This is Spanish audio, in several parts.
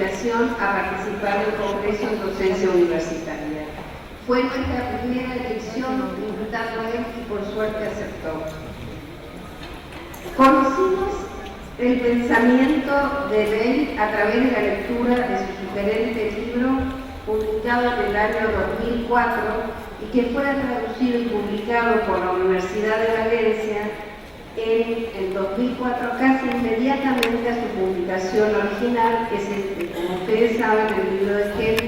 invitación a participar del Congreso en Docencia Universitaria. Fue nuestra primera elección, invitando a él y por suerte aceptó. Conocimos el pensamiento de Bain a través de la lectura de su sugerente libro, publicado en el año 2004 y que fue traducido y publicado por la Universidad de Valencia en el 2004, casi inmediatamente a su publicación original, que es, como ustedes saben, el libro de Kent,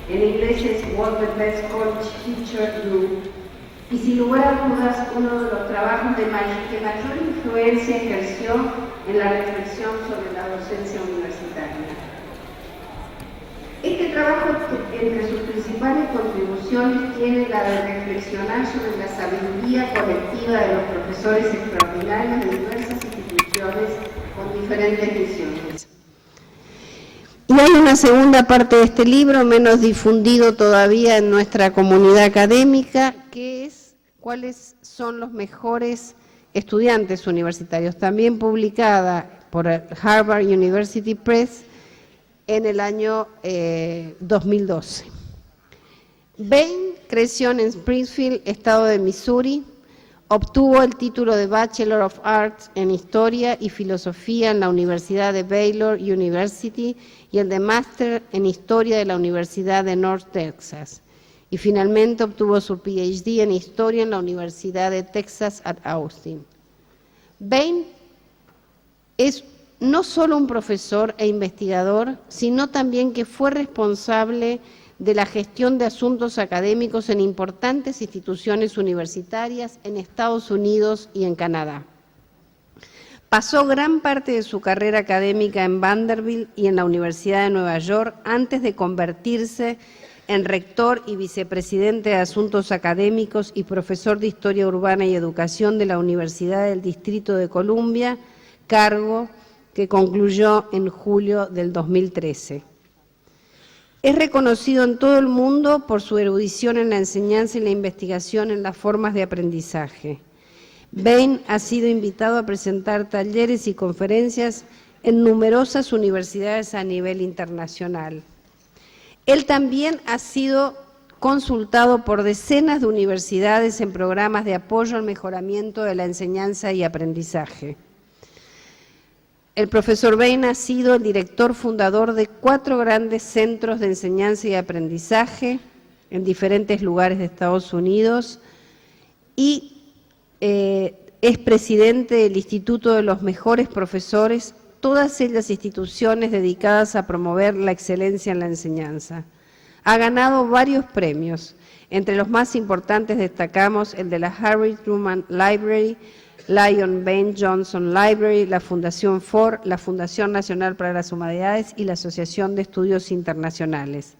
en inglés es What the Best College Teacher Do, y sin lugar a dudas uno de los trabajos que mayor influencia ejerció en la reflexión sobre la docencia universitaria. Este trabajo, entre sus principales contribuciones, tiene la de reflexionar sobre la sabiduría colectiva de los profesores extraordinarios de diversas instituciones con diferentes visiones. Y hay una segunda parte de este libro, menos difundido todavía en nuestra comunidad académica, que es cuáles son los mejores estudiantes universitarios, también publicada por Harvard University Press en el año 2012. Bain creció en Springfield, estado de Missouri, obtuvo el título de Bachelor of Arts en Historia y Filosofía en la Universidad de Baylor University y el de Máster en Historia de la Universidad de North Texas. Y finalmente obtuvo su PhD en Historia en la Universidad de Texas at Austin. Bain es no solo un profesor e investigador, sino también que fue responsable de la gestión de asuntos académicos en importantes instituciones universitarias en Estados Unidos y en Canadá. Pasó gran parte de su carrera académica en Vanderbilt y en la Universidad de Nueva York antes de convertirse en rector y vicepresidente de Asuntos Académicos y profesor de Historia Urbana y Educación de la Universidad del Distrito de Columbia, cargo que concluyó en julio del 2013. Es reconocido en todo el mundo por su erudición en la enseñanza y la investigación en las formas de aprendizaje. Bain ha sido invitado a presentar talleres y conferencias en numerosas universidades a nivel internacional. Él también ha sido consultado por decenas de universidades en programas de apoyo al mejoramiento de la enseñanza y aprendizaje. El profesor Bain ha sido el director fundador de 4 grandes centros de enseñanza y aprendizaje en diferentes lugares de Estados Unidos y es presidente del Instituto de los Mejores Profesores, todas ellas instituciones dedicadas a promover la excelencia en la enseñanza. Ha ganado varios premios, entre los más importantes destacamos el de la Harry Truman Library, Lion Bain Johnson Library, la Fundación Ford, la Fundación Nacional para las Humanidades y la Asociación de Estudios Internacionales.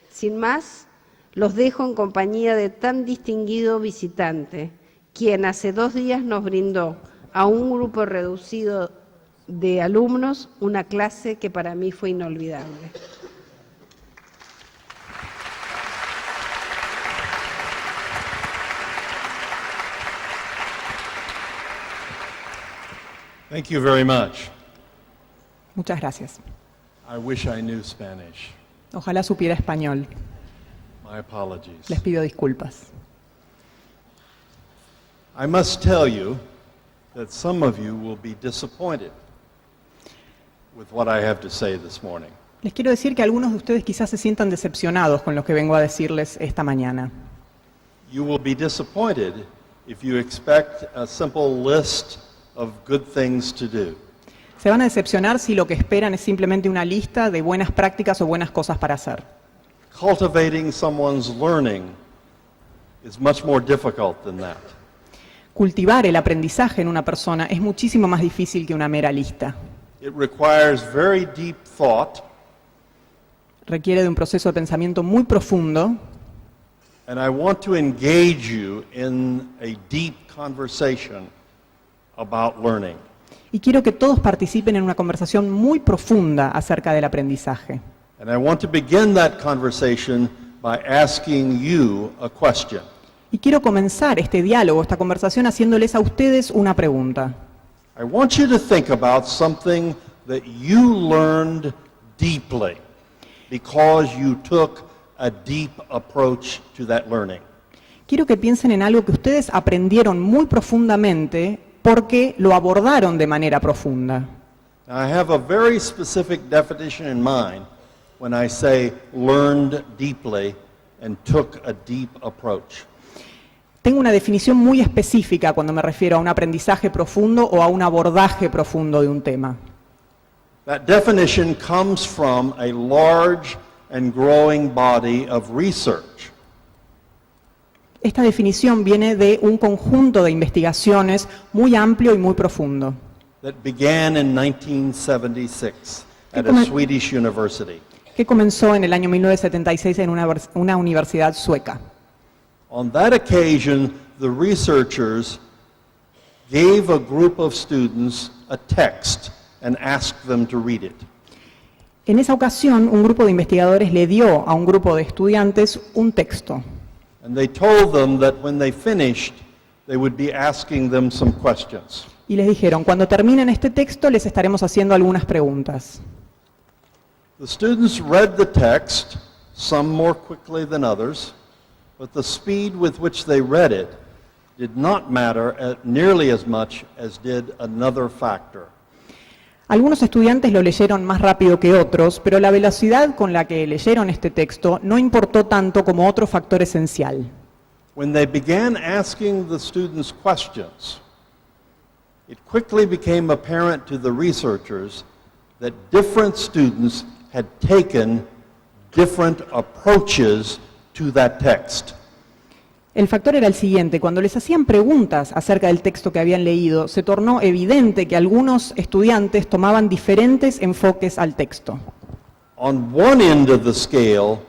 Sin más, los dejo en compañía de tan distinguido visitante, quien hace 2 días nos brindó a un grupo reducido de alumnos una clase que para mí fue inolvidable. Thank you very much. Muchas gracias. I wish I knew Spanish. Ojalá supiera español. My apologies. Les pido disculpas. I must tell you that some of you will be disappointed with what I have to say this morning. Les quiero decir que algunos de ustedes quizás se sientan decepcionados con lo que vengo a decirles esta mañana. You will be disappointed if you expect a simple list of good things to do. Se van a decepcionar si lo que esperan es simplemente una lista de buenas prácticas o buenas cosas para hacer. Cultivating someone's learning is much more difficult than that. Cultivar el aprendizaje en una persona es muchísimo más difícil que una mera lista. It requires very deep thought, Requiere de un proceso de pensamiento muy profundo and I want to engage you in a deep conversation about learning. y quiero que todos participen en una conversación muy profunda acerca del aprendizaje. And I want to begin that conversation by asking you a question. Y quiero comenzar este diálogo, esta conversación, haciéndoles a ustedes una pregunta. I want you to think about something that you learned deeply. because you took a deep approach to that learning. Quiero que piensen en algo que ustedes aprendieron muy profundamente porque lo abordaron de manera profunda. Now, I have a very specific definition in mind when I say learned deeply and took a deep approach. Tengo una definición muy específica cuando me refiero a un aprendizaje profundo o a un abordaje profundo de un tema. That definition comes from a large and growing body of research. Esta definición viene de un conjunto de investigaciones muy amplio y muy profundo, That began in 1976 at a come- Swedish university. que comenzó en el año 1976 en una universidad sueca. On that occasion, the researchers gave a group of students a text and asked them to read it. En esa ocasión, un grupo de investigadores le dio a un grupo de estudiantes un texto And they told them that when they finished, they would be asking them some questions. y les dijeron, cuando terminen este texto les estaremos haciendo algunas preguntas. The students read the text, some more quickly than others, but the speed with which they read it did not matter nearly as much as did another factor. Algunos estudiantes lo leyeron más rápido que otros, pero la velocidad con la que leyeron este texto no importó tanto como otro factor esencial. When they began asking the students questions, it quickly became apparent to the researchers that different students had taken different approaches to that text. El factor era el siguiente: cuando les hacían preguntas acerca del texto que habían leído, se tornó evidente que algunos estudiantes tomaban diferentes enfoques al texto. On one end of the scale,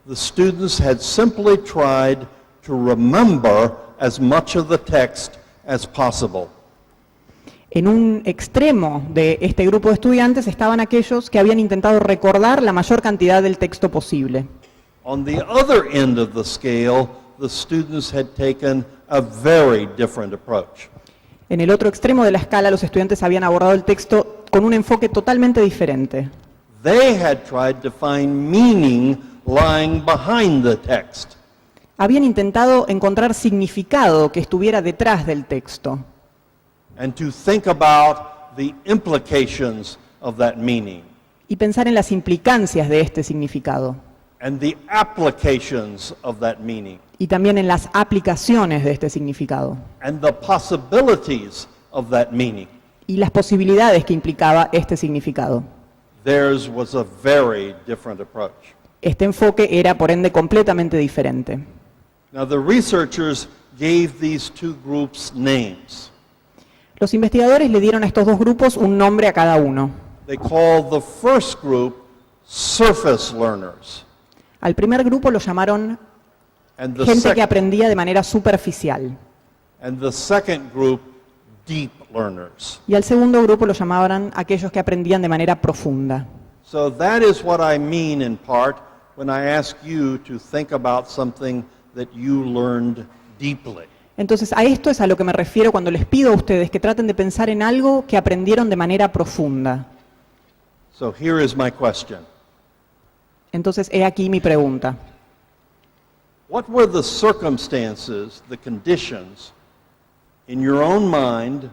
the students had simply tried to remember as much of the text as possible. En un extremo de este grupo de estudiantes estaban aquellos que habían intentado recordar la mayor cantidad del texto posible. On the other end of the scale, the students had taken a very different approach. En el otro extremo de la escala, los estudiantes habían abordado el texto con un enfoque totalmente diferente. They had tried to find meaning lying behind the text. Habían intentado encontrar significado que estuviera detrás del texto And to think about the implications of that meaning y pensar en las implicancias de este significado and the applications of that meaning y también en las aplicaciones de este significado and the possibilities of that meaning. y las posibilidades que implicaba este significado. Theirs was a very different approach. Este enfoque era, por ende, completamente diferente. Now, the researchers gave these two groups names. Los investigadores le dieron a estos dos grupos un nombre a cada uno. They called the first group surface learners, Al primer grupo lo llamaron and the, gente que sec- aprendía de manera superficial. and the second group deep learners. Y al segundo grupo lo llamaban aquellos que aprendían de manera profunda. So that is what I mean in part when I ask you to think about something that you learned deeply. Entonces, a esto es a lo que me refiero cuando les pido a ustedes que traten de pensar en algo que aprendieron de manera profunda. So here is my question. Entonces, he aquí mi pregunta. What were the circumstances, the conditions in your own mind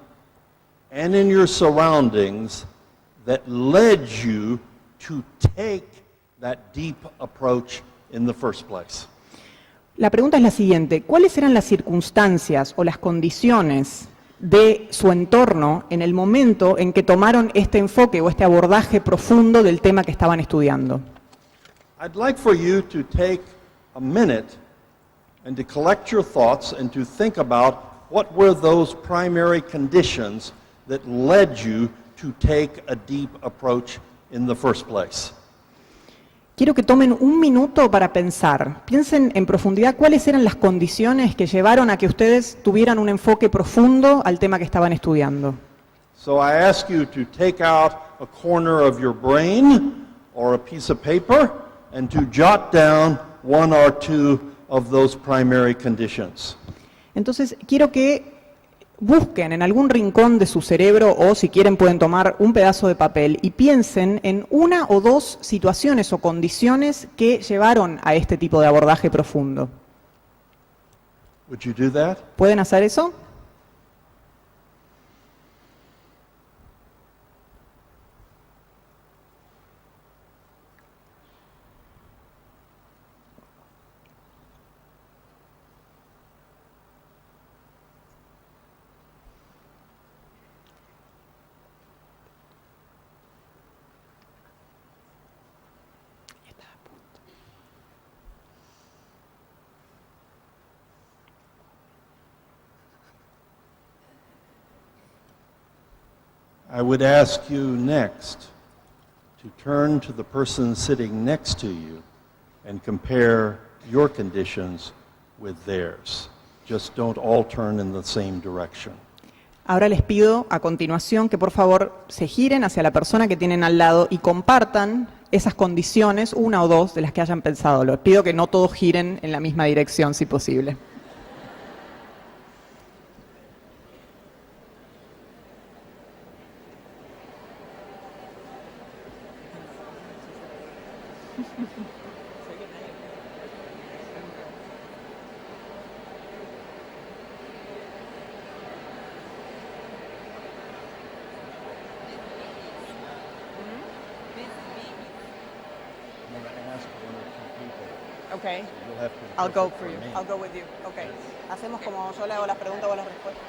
and in your surroundings that led you to take that deep approach in the first place? La pregunta es la siguiente: ¿cuáles eran las circunstancias o las condiciones de su entorno en el momento en que tomaron este enfoque o este abordaje profundo del tema que estaban estudiando? I'd like for you to take a minute and to collect your thoughts and to think about what were those primary conditions that led you to take a deep approach in the first place. Quiero que tomen un minuto para pensar. Piensen en profundidad cuáles eran las condiciones que llevaron a que ustedes tuvieran un enfoque profundo al tema que estaban estudiando. So I ask you to take out a corner of your brain or a piece of paper and to jot down one or two of those primary conditions. Entonces, quiero que busquen en algún rincón de su cerebro o si quieren pueden tomar un pedazo de papel y piensen en una o dos situaciones o condiciones que llevaron a este tipo de abordaje profundo. Would you do that? ¿Pueden hacer eso? I would ask you next to turn to the person sitting next to you and compare your conditions with theirs. Just don't all turn in the same direction. Ahora les pido a continuación que por favor se giren hacia la persona que tienen al lado y compartan esas condiciones, una o dos de las que hayan pensado. Les pido que no todos giren en la misma dirección si posible. Okay. I'll go for you. I'll go with you. Okay. Hacemos como yo le hago las preguntas o las respuestas.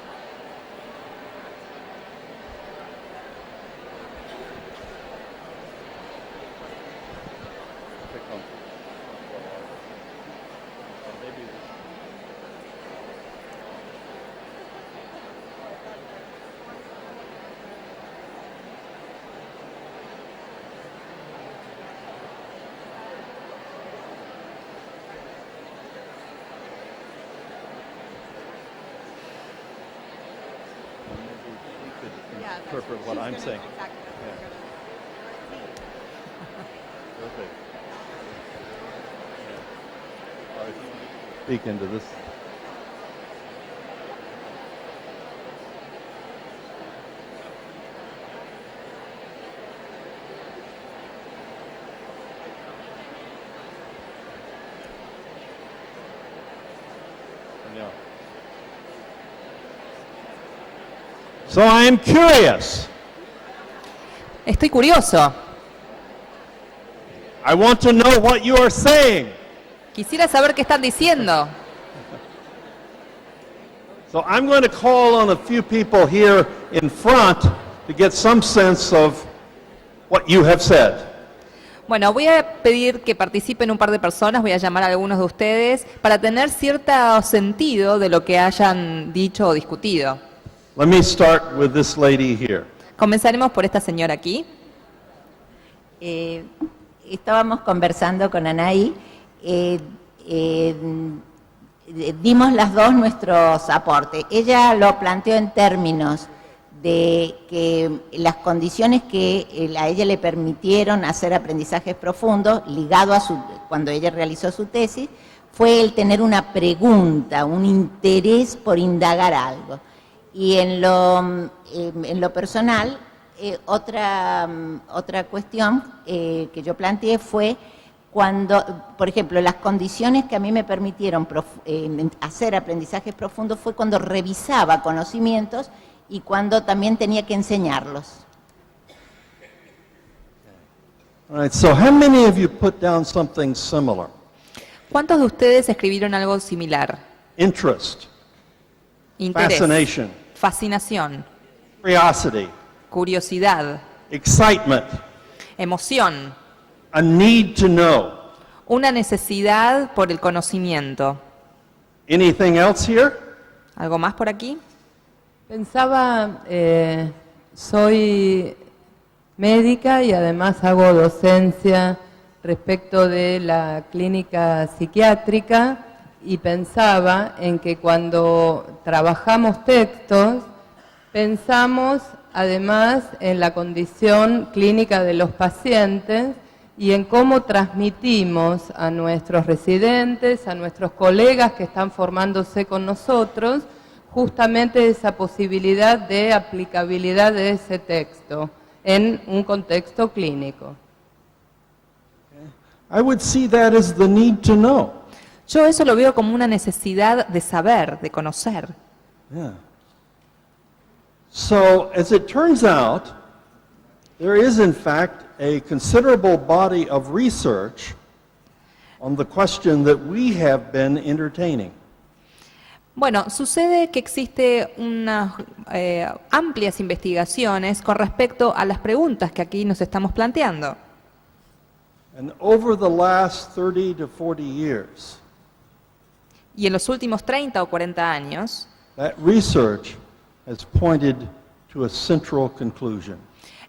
Interpret what I'm saying. Yeah. Perfect. Yeah. All right, speak into this. Yeah. So I am curious. Estoy curioso. I want to know what you are saying. Quisiera saber qué están diciendo. So I'm going to call on a few people here in front to get some sense of what you have said. Bueno, voy a pedir que participen un par de personas, voy a llamar a algunos de ustedes para tener cierto sentido de lo que hayan dicho o discutido. Let me start with this lady here. Comenzaremos por esta señora aquí. Estábamos conversando con Anaí, dimos las dos nuestros aportes. Ella lo planteó en términos de que las condiciones que a ella le permitieron hacer aprendizajes profundos, ligado a cuando ella realizó su tesis, fue el tener una pregunta, un interés por indagar algo. Y en lo personal, otra cuestión que yo planteé fue cuando, por ejemplo, las condiciones que a mí me permitieron hacer aprendizajes profundos fue cuando revisaba conocimientos y cuando también tenía que enseñarlos. All right, so how many of you put down something similar? ¿Cuántos de ustedes escribieron algo similar? Interest, Interés, fascination, fascinación, curiosity, curiosidad, excitement, emoción, a need to know. una necesidad por el conocimiento. Anything else here? ¿Algo más por aquí? Pensaba, soy médica y además hago docencia respecto de la clínica psiquiátrica y pensaba en que cuando trabajamos textos, pensamos además en la condición clínica de los pacientes y en cómo transmitimos a nuestros residentes, a nuestros colegas que están formándose con nosotros, justamente esa posibilidad de aplicabilidad de ese texto en un contexto clínico. I would see that as the need to know. Yo eso lo veo como una necesidad de saber, de conocer. Yeah. So, as it turns out, there is in fact a considerable body of research on the question that we have been entertaining. Bueno, sucede que existe unas amplias investigaciones con respecto a las preguntas que aquí nos estamos planteando. And over the last 30 to 40 years, Y en los últimos 30 o 40 años, that research has pointed to a central conclusion.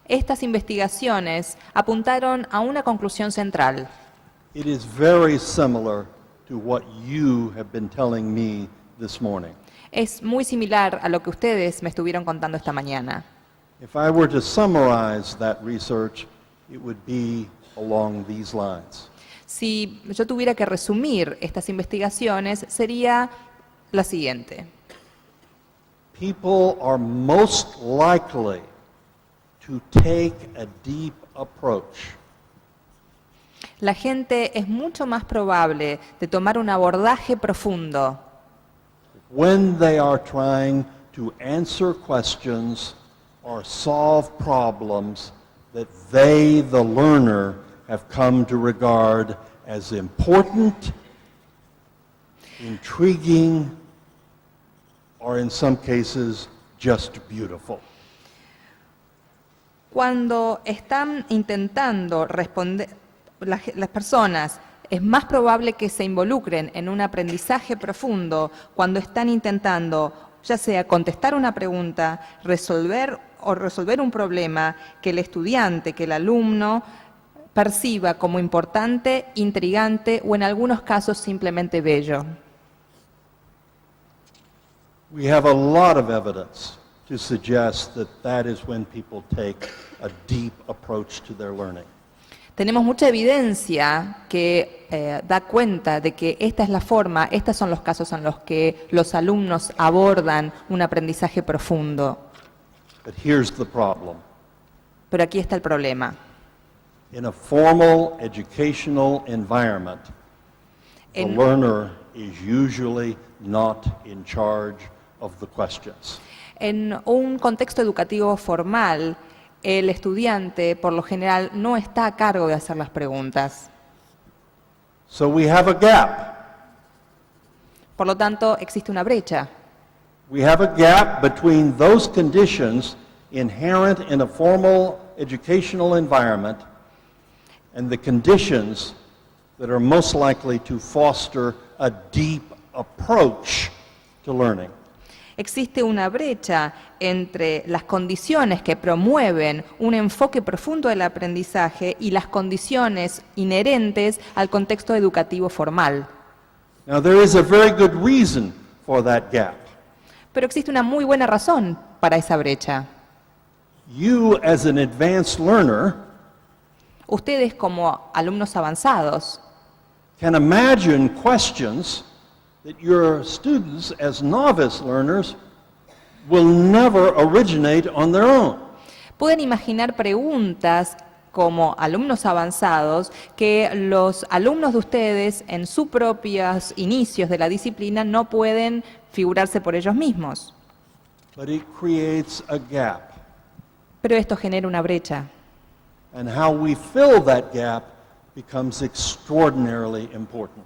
estas investigaciones apuntaron a una conclusión central. It is very similar to what you have been telling me this morning. Es muy similar a lo que ustedes me estuvieron contando esta mañana. If I were to summarize that research, it would be along these lines. Si yo tuviera que resumir estas investigaciones, sería la siguiente. People are most likely to take a deep approach La gente es mucho más probable de tomar un abordaje profundo when they are trying to answer questions or solve problems that they, the learner, have come to regard as important, intriguing, or in some cases, just beautiful. Cuando están intentando responder, las personas, es más probable que se involucren en un aprendizaje profundo cuando están intentando, ya sea contestar una pregunta, resolver un problema que el estudiante, que el alumno perciba como importante, intrigante o en algunos casos simplemente bello. We have a lot of evidence to suggest that that is when people take a deep approach to their learning. Tenemos mucha evidencia que da cuenta de que esta es la forma, estos son los casos en los que los alumnos abordan un aprendizaje profundo. But here's the problem. Pero aquí está el problema. In a formal educational environment, the En- learner is usually not in charge of the questions. En un contexto educativo formal, el estudiante, por lo general, no está a cargo de hacer las preguntas. So we have a gap. Por lo tanto, existe una brecha. We have a gap between those conditions inherent in a formal educational environment and the conditions that are most likely to foster a deep approach to learning. Existe una brecha entre las condiciones que promueven un enfoque profundo del aprendizaje y las condiciones inherentes al contexto educativo formal. Now, there is a very good reason for that gap. Pero existe una muy buena razón para esa brecha. You, as an advanced learner, Ustedes, como alumnos avanzados, can imagine questions that your students, as novice learners, will never originate on their own. pueden imaginar preguntas como alumnos avanzados que los alumnos de ustedes en sus propios inicios de la disciplina no pueden figurarse por ellos mismos. But it creates a gap. Pero esto genera una brecha. And how we fill that gap becomes extraordinarily important.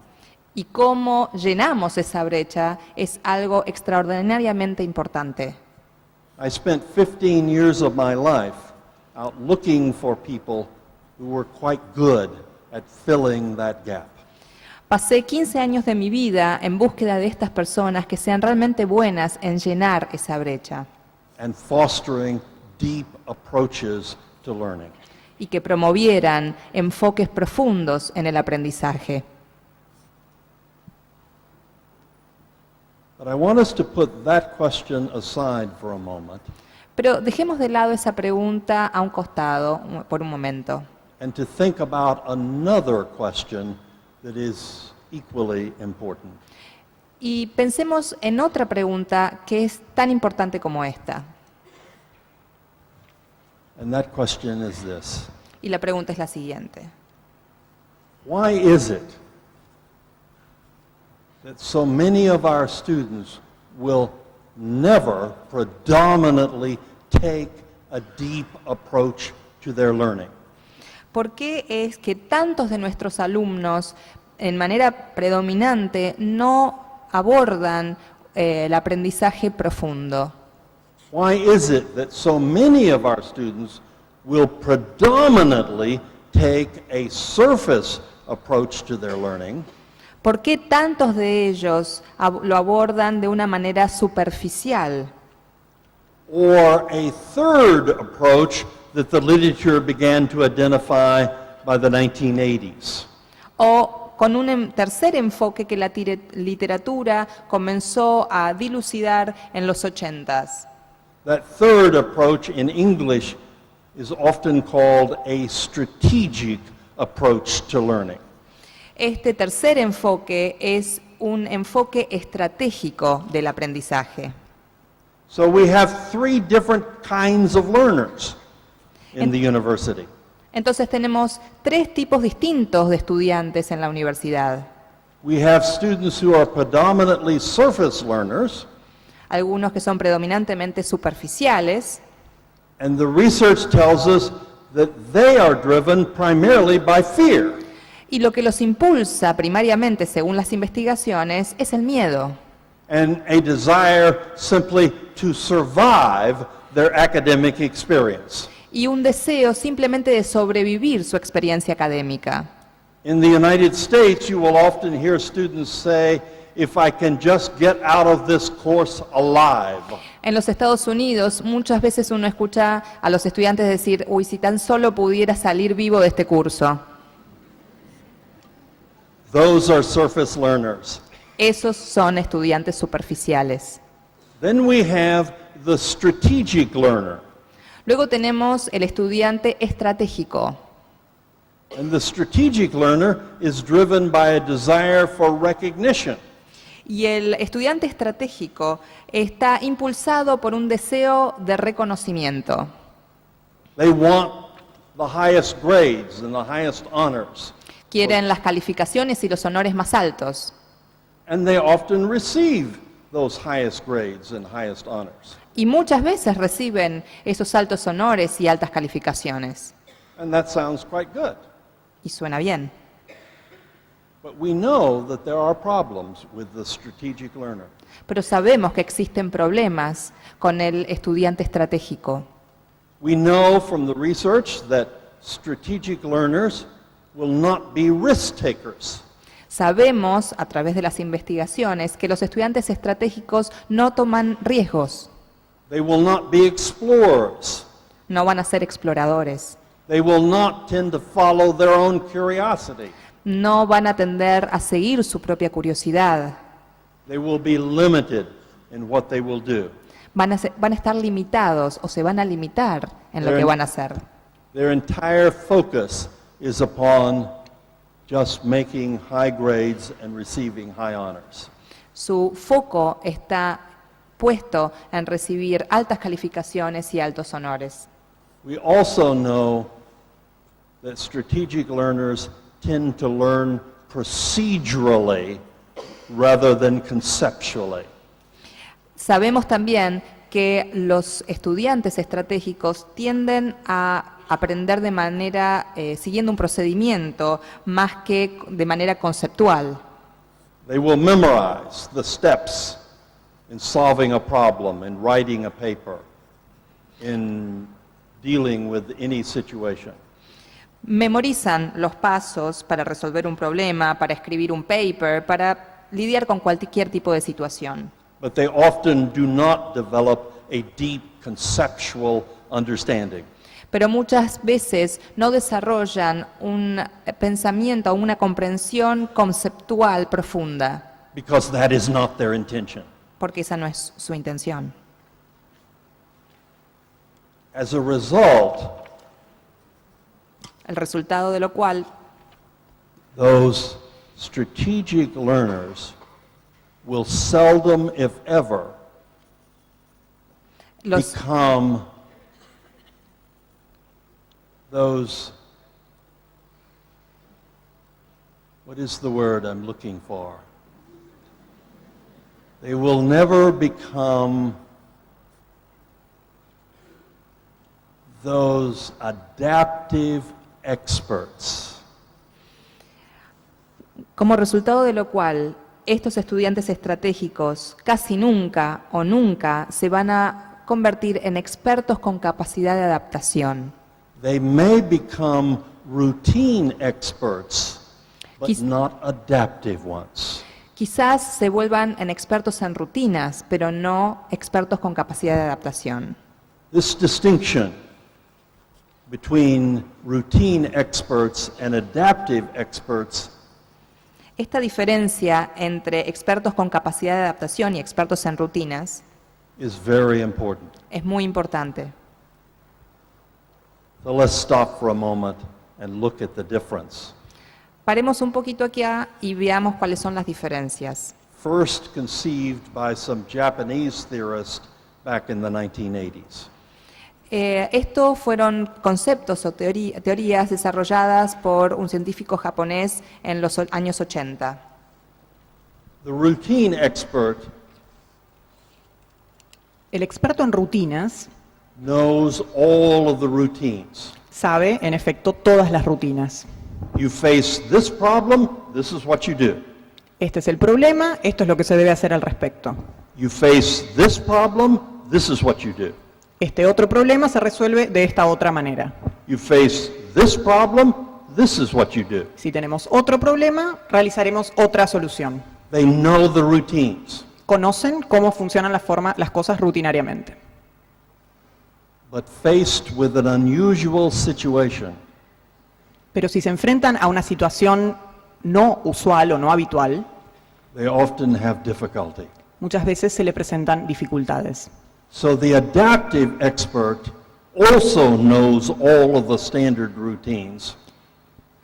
Y cómo llenamos esa brecha es algo extraordinariamente importante. I spent 15 years of my life out looking for people who were quite good at filling that gap. Pasé 15 años de mi vida en búsqueda de estas personas que sean realmente buenas en llenar esa brecha And fostering deep approaches to learning. y que promovieran enfoques profundos en el aprendizaje. But I want us to put that question aside for a moment Pero dejemos de lado esa pregunta a un costado por un momento and to think about another question that is equally important. Y pensemos en otra pregunta que es tan importante como esta. And that question is this. Y la pregunta es la siguiente. Why is it that so many of our students will never predominantly take a deep approach to their learning? ¿Por qué es que tantos de nuestros alumnos, en manera predominante, no abordan el aprendizaje profundo? Why is it that so many of our students will predominantly take a surface approach to their learning ¿Por qué tantos de ellos lo abordan de una manera superficial? or a third approach that the literature began to identify by the 1980s? O con un tercer enfoque que la literatura comenzó a dilucidar en los 80s. That third approach in English is often called a strategic approach to learning. Este tercer enfoque es un enfoque estratégico del aprendizaje. So we have three different kinds of learners in the university. Entonces tenemos tres tipos distintos de estudiantes en la universidad. We have students who are predominantly surface learners, Algunos que son predominantemente superficiales, and the research tells us that they are driven primarily by fear. y lo que los impulsa primariamente, según las investigaciones, es el miedo And a desire simply to survive their academic experience. y un deseo simplemente de sobrevivir su experiencia académica. In the United States, you will often hear students say, if I can just get out of this course alive. En los Estados Unidos, muchas veces uno escucha a los estudiantes decir, uy, si tan solo pudiera salir vivo de este curso. Those are surface learners. Esos son estudiantes superficiales. Then we have the strategic learner. Luego tenemos el estudiante estratégico. And the strategic learner is driven by a desire for recognition. Y el estudiante estratégico está impulsado por un deseo de reconocimiento. They want the highest grades and the highest honors. Quieren las calificaciones y los honores más altos. And they often receive those highest grades and highest honors. Y muchas veces reciben esos altos honores y altas calificaciones. And that sounds quite good. Y suena bien. But we know that there are problems with the strategic learner. Pero sabemos que existen problemas con el estudiante estratégico. We know from the research that strategic learners will not be risk takers. Sabemos, a través de las investigaciones, que los estudiantes estratégicos no toman riesgos, They will not be explorers. no van a ser exploradores, They will not tend to follow their own curiosity. no van a tender a seguir su propia curiosidad, They will be limited in what they will do. van a estar limitados o se van a limitar en lo que van a hacer. Their entire focus is upon just making high grades and receiving high honors. Su foco está puesto en recibir altas calificaciones y altos honores. We also know that strategic learners tend to learn procedurally rather than conceptually. Sabemos también que los estudiantes estratégicos tienden a aprender de manera, siguiendo un procedimiento, más que de manera conceptual. They will memorize the steps in solving a problem, in writing a paper, in dealing with any situation. Memorizan los pasos para resolver un problema, para escribir un paper, para lidiar con cualquier tipo de situación. But they often do not develop a deep conceptual understanding. Pero muchas veces no desarrollan un pensamiento o una comprensión conceptual profunda, Because that is not their intention. porque esa no es su intención. As a result, El resultado de lo cual those strategic learners will seldom, if ever, Los, become those, what is the word I'm looking for? They will never become those adaptive experts. como resultado de lo cual, estos estudiantes estratégicos casi nunca o nunca se van a convertir en expertos con capacidad de adaptación. They may become routine experts, but Quiz- not adaptive ones. Quizás se vuelvan en expertos en rutinas, pero no expertos con capacidad de adaptación. This distinction between routine experts and adaptive experts Esta diferencia entre expertos con capacidad de adaptación y expertos en rutinas is very important. es muy importante. So let's stop for a moment and look at the difference. Paremos un poquito aquí y veamos cuáles son las diferencias. First conceived by some Japanese theorists back in the 1980s. Estos fueron conceptos o teorías desarrolladas por un científico japonés en los años 80. The routine expert El experto en rutinas knows all of the routines. sabe, en efecto, todas las rutinas. You face this problem, this is what you do. Este es el problema, esto es lo que se debe hacer al respecto. You face this problem, this is what you do. Este otro problema se resuelve de esta otra manera. You face this problem, this is what you do. Si tenemos otro problema, realizaremos otra solución. They know the routines. Conocen cómo funcionan las cosas rutinariamente. But faced with an unusual situation, Pero si se enfrentan a una situación no usual o no habitual, they often have difficulty. muchas veces se le presentan dificultades. So the adaptive expert also knows all of the standard routines,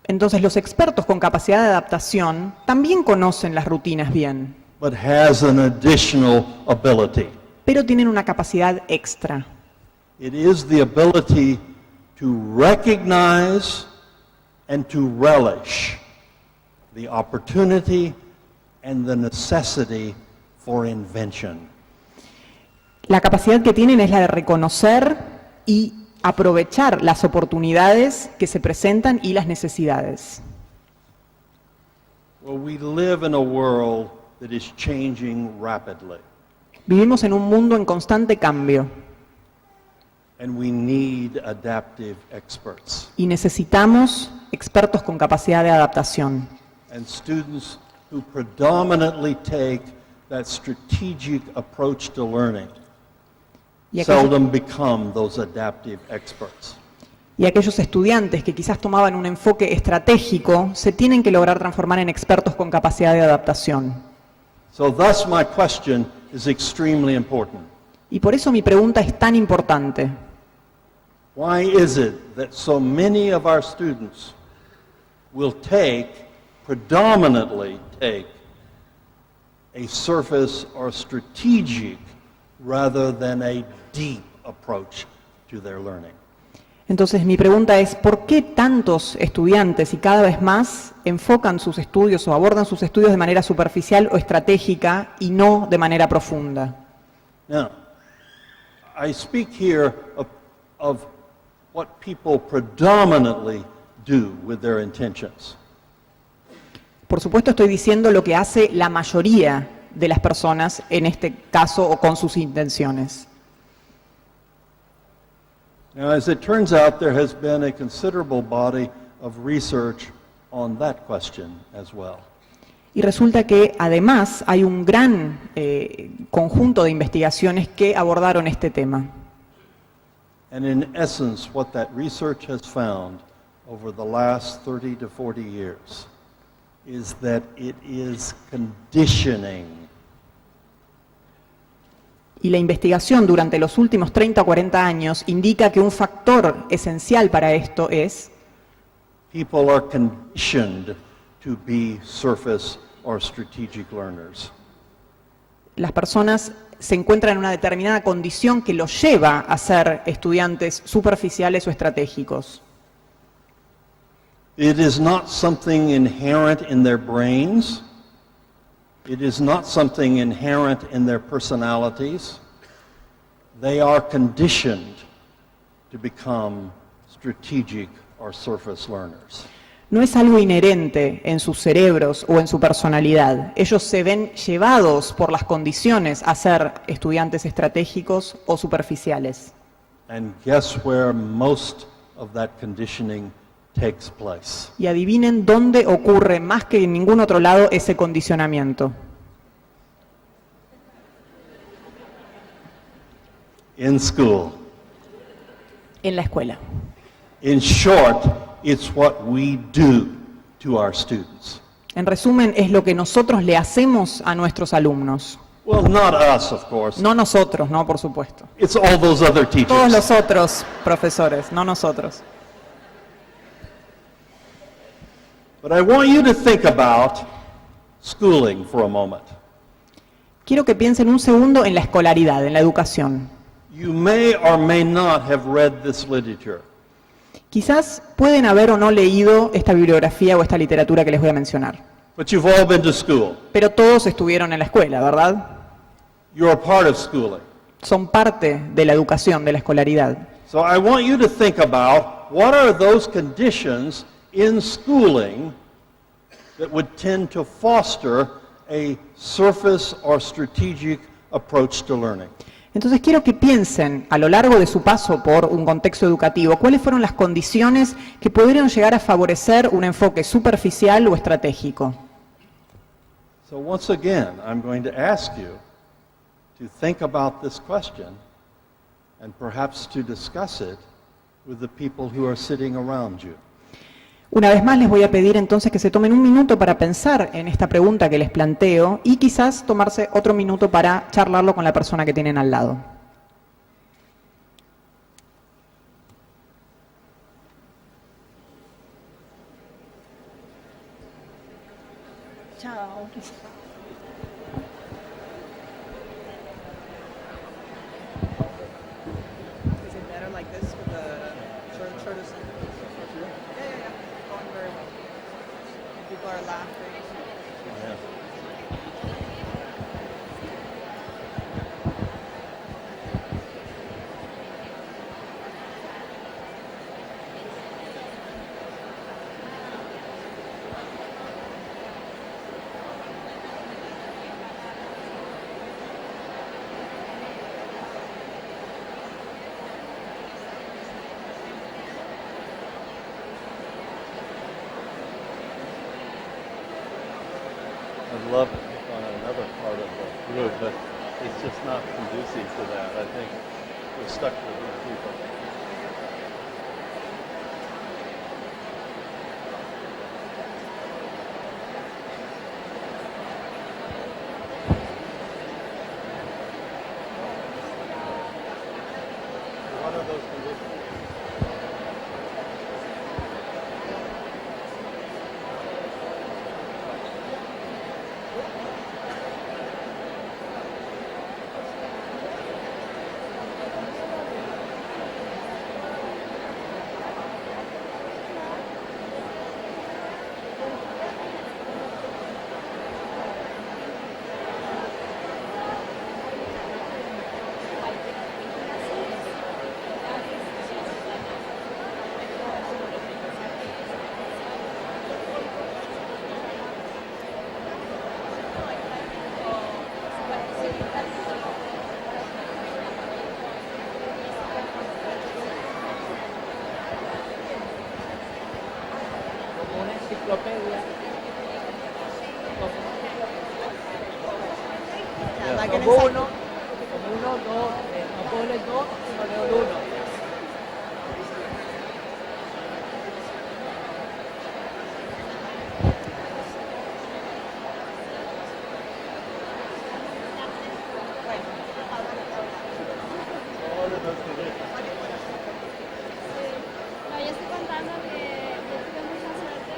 Entonces los expertos con capacidad de adaptación también conocen las rutinas bien, but has an additional ability. pero tienen una capacidad extra. It is the ability to recognize and to relish the opportunity and the necessity for invention. La capacidad que tienen es la de reconocer y aprovechar las oportunidades que se presentan y las necesidades. Well, we live in a world that is changing rapidly, Vivimos en un mundo en constante cambio and we need adaptive experts y necesitamos expertos con capacidad de adaptación and students who predominantly take that strategic approach to learning y aquellos, seldom become those adaptive experts. y aquellos estudiantes que quizás tomaban un enfoque estratégico se tienen que lograr transformar en expertos con capacidad de adaptación. So thus my question is extremely important. Y por eso mi pregunta es tan importante. Why is it that so many of our students will predominantly take a surface or strategic rather than a deep approach to their learning? Entonces mi pregunta es, ¿por qué tantos estudiantes y cada vez más enfocan sus estudios o abordan sus estudios de manera superficial o estratégica y no de manera profunda? Now, I speak here of what people predominantly do with their intentions. Por supuesto estoy diciendo lo que hace la mayoría de las personas en este caso o con sus intenciones. Now, as it turns out, there has been a considerable body of research on that question as well. Y resulta que además hay un gran conjunto de investigaciones que abordaron este tema. And in essence, what that research has found over the last 30 to 40 years is that it is conditioning. Y la investigación durante los últimos 30 o 40 años indica que un factor esencial para esto es People are conditioned to be surface or strategic learners. las personas se encuentran en una determinada condición que los lleva a ser estudiantes superficiales o estratégicos. It is not something inherent in their brains. It is not something inherent in their personalities. They are conditioned to become strategic or surface learners. No es algo inherente en sus cerebros o en su personalidad. Ellos se ven llevados por las condiciones a ser estudiantes estratégicos o superficiales. And guess where most of that conditioning takes place? Y adivinen dónde ocurre más que en ningún otro lado ese condicionamiento. In school. En la escuela. In short, it's what we do to our students. En resumen, es lo que nosotros le hacemos a nuestros alumnos. Well, not us, of course. No nosotros, no, por supuesto. It's all those other Todos teachers. los otros profesores, no nosotros. But I want you to think about schooling for a moment. Quiero que piensen un segundo en la escolaridad, en la educación. You may or may not have read this literature. Quizás pueden haber o no leído esta bibliografía o esta literatura que les voy a mencionar. But you've all been to school. Pero todos estuvieron en la escuela, ¿verdad? You're a part of schooling. Son parte de la educación, de la escolaridad. So I want you to think about what are those conditions in schooling that would tend to foster a surface or strategic approach to learning. Entonces quiero que piensen a lo largo de su paso por un contexto educativo, cuáles fueron las condiciones que pudieron llegar a favorecer un enfoque superficial o estratégico. So once again, I'm going to ask you to think about this question and perhaps to discuss it with the people who are sitting around you. Una vez más les voy a pedir entonces que se tomen un minuto para pensar en esta pregunta que les planteo y quizás tomarse otro minuto para charlarlo con la persona que tienen al lado. Chao. Is it better like this with the shorter sentence? Yeah. Going very well. People are laughing. I'd love to pick on another part of the group, but it's just not conducive to that. I think we're stuck with these people. What are those conditions? Una enciclopedia. Como uno, dos, no puedo leer dos, sino leo el uno. No, yo estoy contando que yo tuve mucha suerte.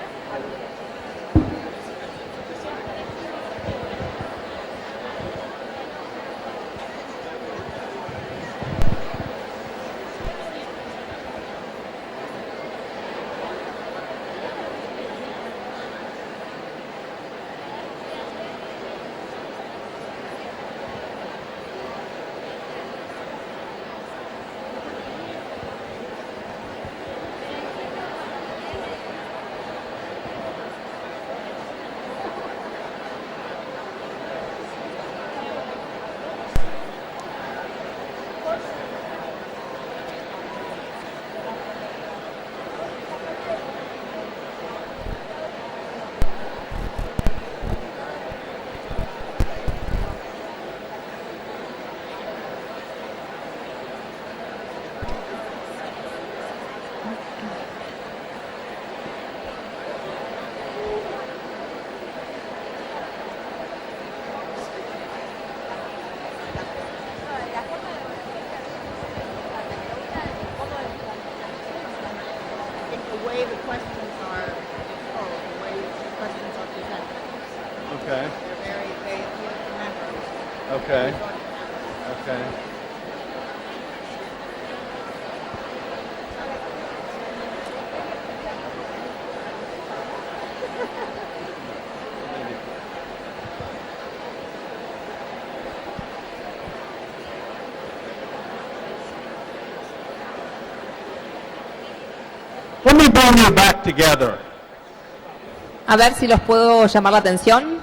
Okay. Okay. Let me bring you back together. A ver si los puedo llamar la atención.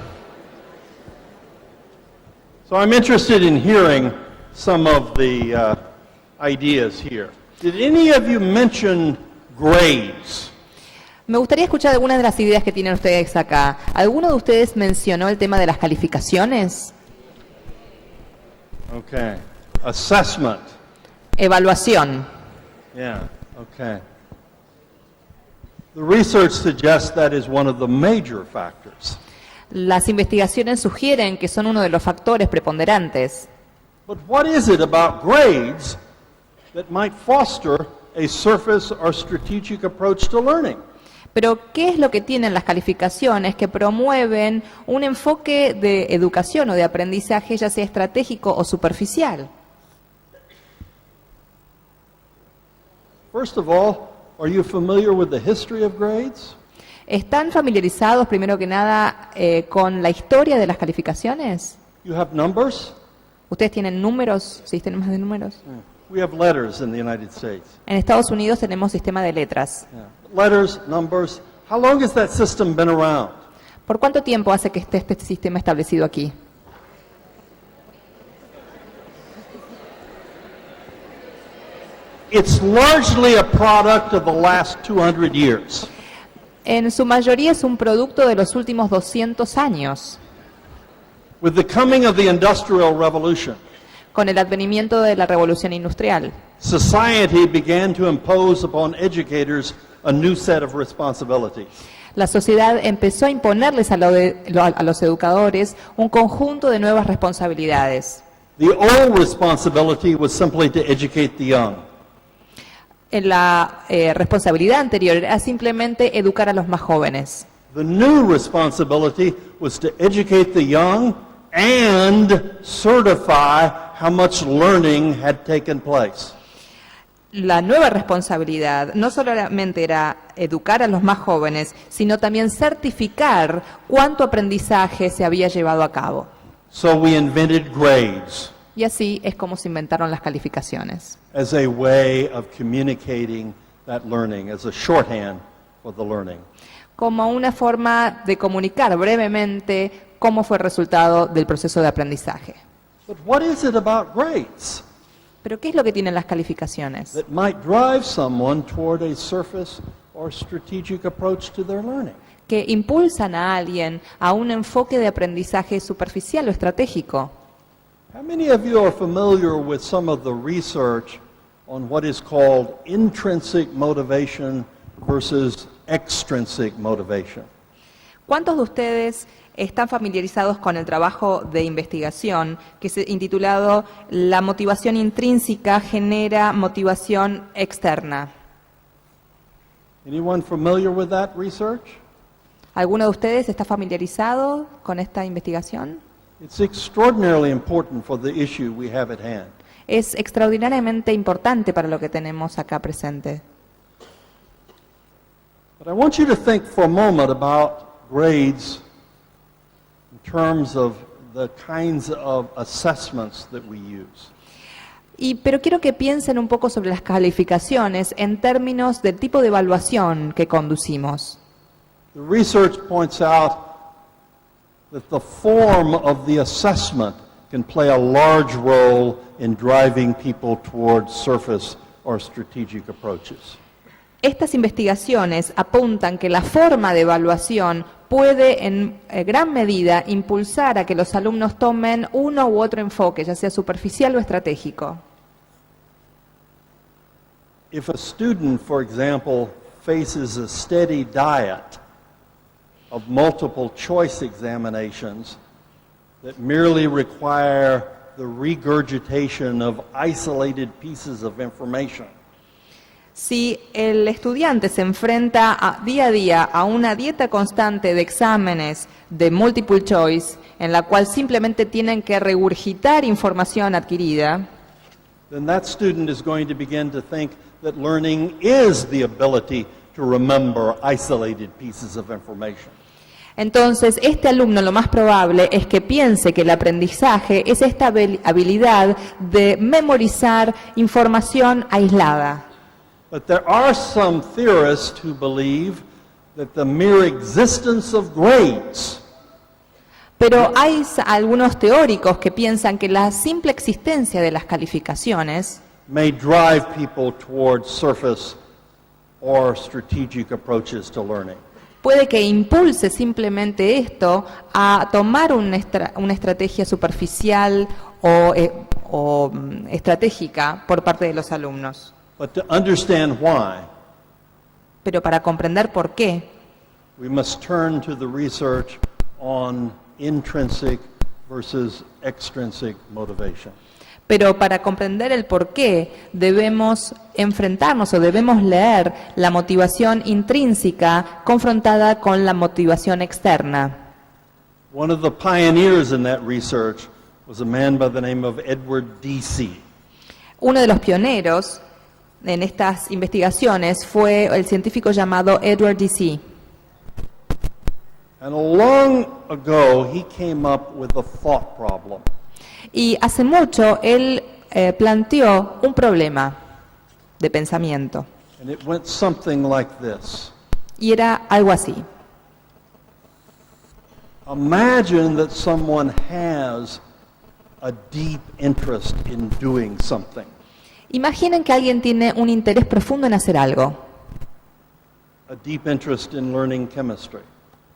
So I'm interested in hearing some of the ideas here. Did any of you mention grades? Me gustaría escuchar algunas de las ideas que tienen ustedes acá. ¿Alguno de ustedes mencionó el tema de las calificaciones? Okay. Assessment. Evaluación. Yeah, okay. The research suggests that is one of the major factors. Las investigaciones sugieren que son uno de los factores preponderantes. But what is it about grades that might foster a surface or strategic approach to learning? Pero, ¿qué es lo que tienen las calificaciones que promueven un enfoque de educación o de aprendizaje, ya sea estratégico o superficial? First of all, are you familiar with the history of grades? ¿Están familiarizados, primero que nada, con la historia de las calificaciones? You have numbers? ¿Ustedes tienen números, sistemas de números? We have letters in the United States. En Estados Unidos tenemos sistema de letras. Yeah. Letters, numbers. How long has that system been around? ¿Por cuánto tiempo hace que esté este sistema establecido aquí? It's largely a product of the last 200 years. En su mayoría es un producto de los últimos 200 años. With the coming of the Industrial Revolution, Con el advenimiento de la revolución industrial, society began to impose upon educators a new set of responsibilities. la sociedad empezó a imponerles a los educadores un conjunto de nuevas responsabilidades. The old responsibility was simply to educate the young. La responsabilidad anterior era simplemente educar a los más jóvenes. The new responsibility was to educate the young and certify how much learning had taken place. La nueva responsabilidad no solamente era educar a los más jóvenes, sino también certificar cuánto aprendizaje se había llevado a cabo. So we invented grades Y así es como se inventaron las calificaciones, as a way of communicating that learning, as a shorthand for the learning. como una forma de comunicar brevemente cómo fue el resultado del proceso de aprendizaje. But what is it about grades Pero ¿qué es lo que tienen las calificaciones? that might drive someone toward a surface or strategic approach to their learning? Que impulsan a alguien a un enfoque de aprendizaje superficial o estratégico. How many of you are familiar with some of the research on what is called intrinsic motivation versus extrinsic motivation? ¿Cuántos de ustedes están familiarizados con el trabajo de investigación que se intitulado La motivación intrínseca genera motivación externa? Anyone familiar with that research? ¿Alguno de ustedes está familiarizado con esta investigación? It's extraordinarily important for the issue we have at hand. Es extraordinariamente importante para lo que tenemos acá presente. But I want you to think for a moment about grades in terms of the kinds of assessments that we use. Pero quiero que piensen un poco sobre las calificaciones en términos del tipo de evaluación que conducimos. The research points out that the form of the assessment can play a large role in driving people towards surface or strategic approaches. Estas investigaciones apuntan que la forma de evaluación puede en gran medida impulsar a que los alumnos tomen uno u otro enfoque, ya sea superficial o estratégico. If a student, for example, faces a steady diet of multiple choice examinations that merely require the regurgitation of isolated pieces of information, Si el estudiante se enfrenta día a día a una dieta constante de exámenes de multiple choice, en la cual simplemente tienen que regurgitar información adquirida, then that student is going to begin to think that learning is the ability to remember isolated pieces of information. entonces este alumno lo más probable es que piense que el aprendizaje es esta habilidad de memorizar información aislada. But there are some theorists who believe that the mere existence of grades Pero hay algunos teóricos que piensan que la simple existencia de las calificaciones may drive people towards surface or strategic approaches to learning. puede que impulse simplemente esto a tomar una estrategia superficial o estratégica por parte de los alumnos. But to understand why, Pero para comprender por qué, we must turn to the research on intrinsic versus extrinsic motivation. Pero para comprender el por qué debemos enfrentarnos o debemos leer la motivación intrínseca confrontada con la motivación externa. One of the pioneers in that research was a man by the name of Edward Deci. Uno de los pioneros en estas investigaciones fue el científico llamado Edward Deci. And long ago, he came up with a thought problem. Y hace mucho él planteó un problema de pensamiento. And it went something like this. Y era algo así. Imagine that someone has a deep interest in doing something. Imaginen que alguien tiene un interés profundo en hacer algo. A deep interest in learning chemistry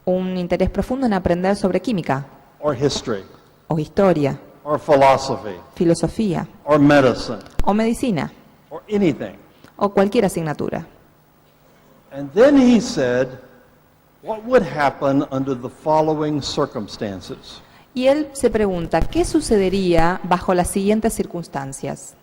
Un interés profundo en aprender sobre química, or history o historia, or philosophy filosofía, or medicine o medicina, or anything. o cualquier asignatura. And then he said, what would happen under the following circumstances? Y él se pregunta, ¿qué sucedería bajo las siguientes circunstancias?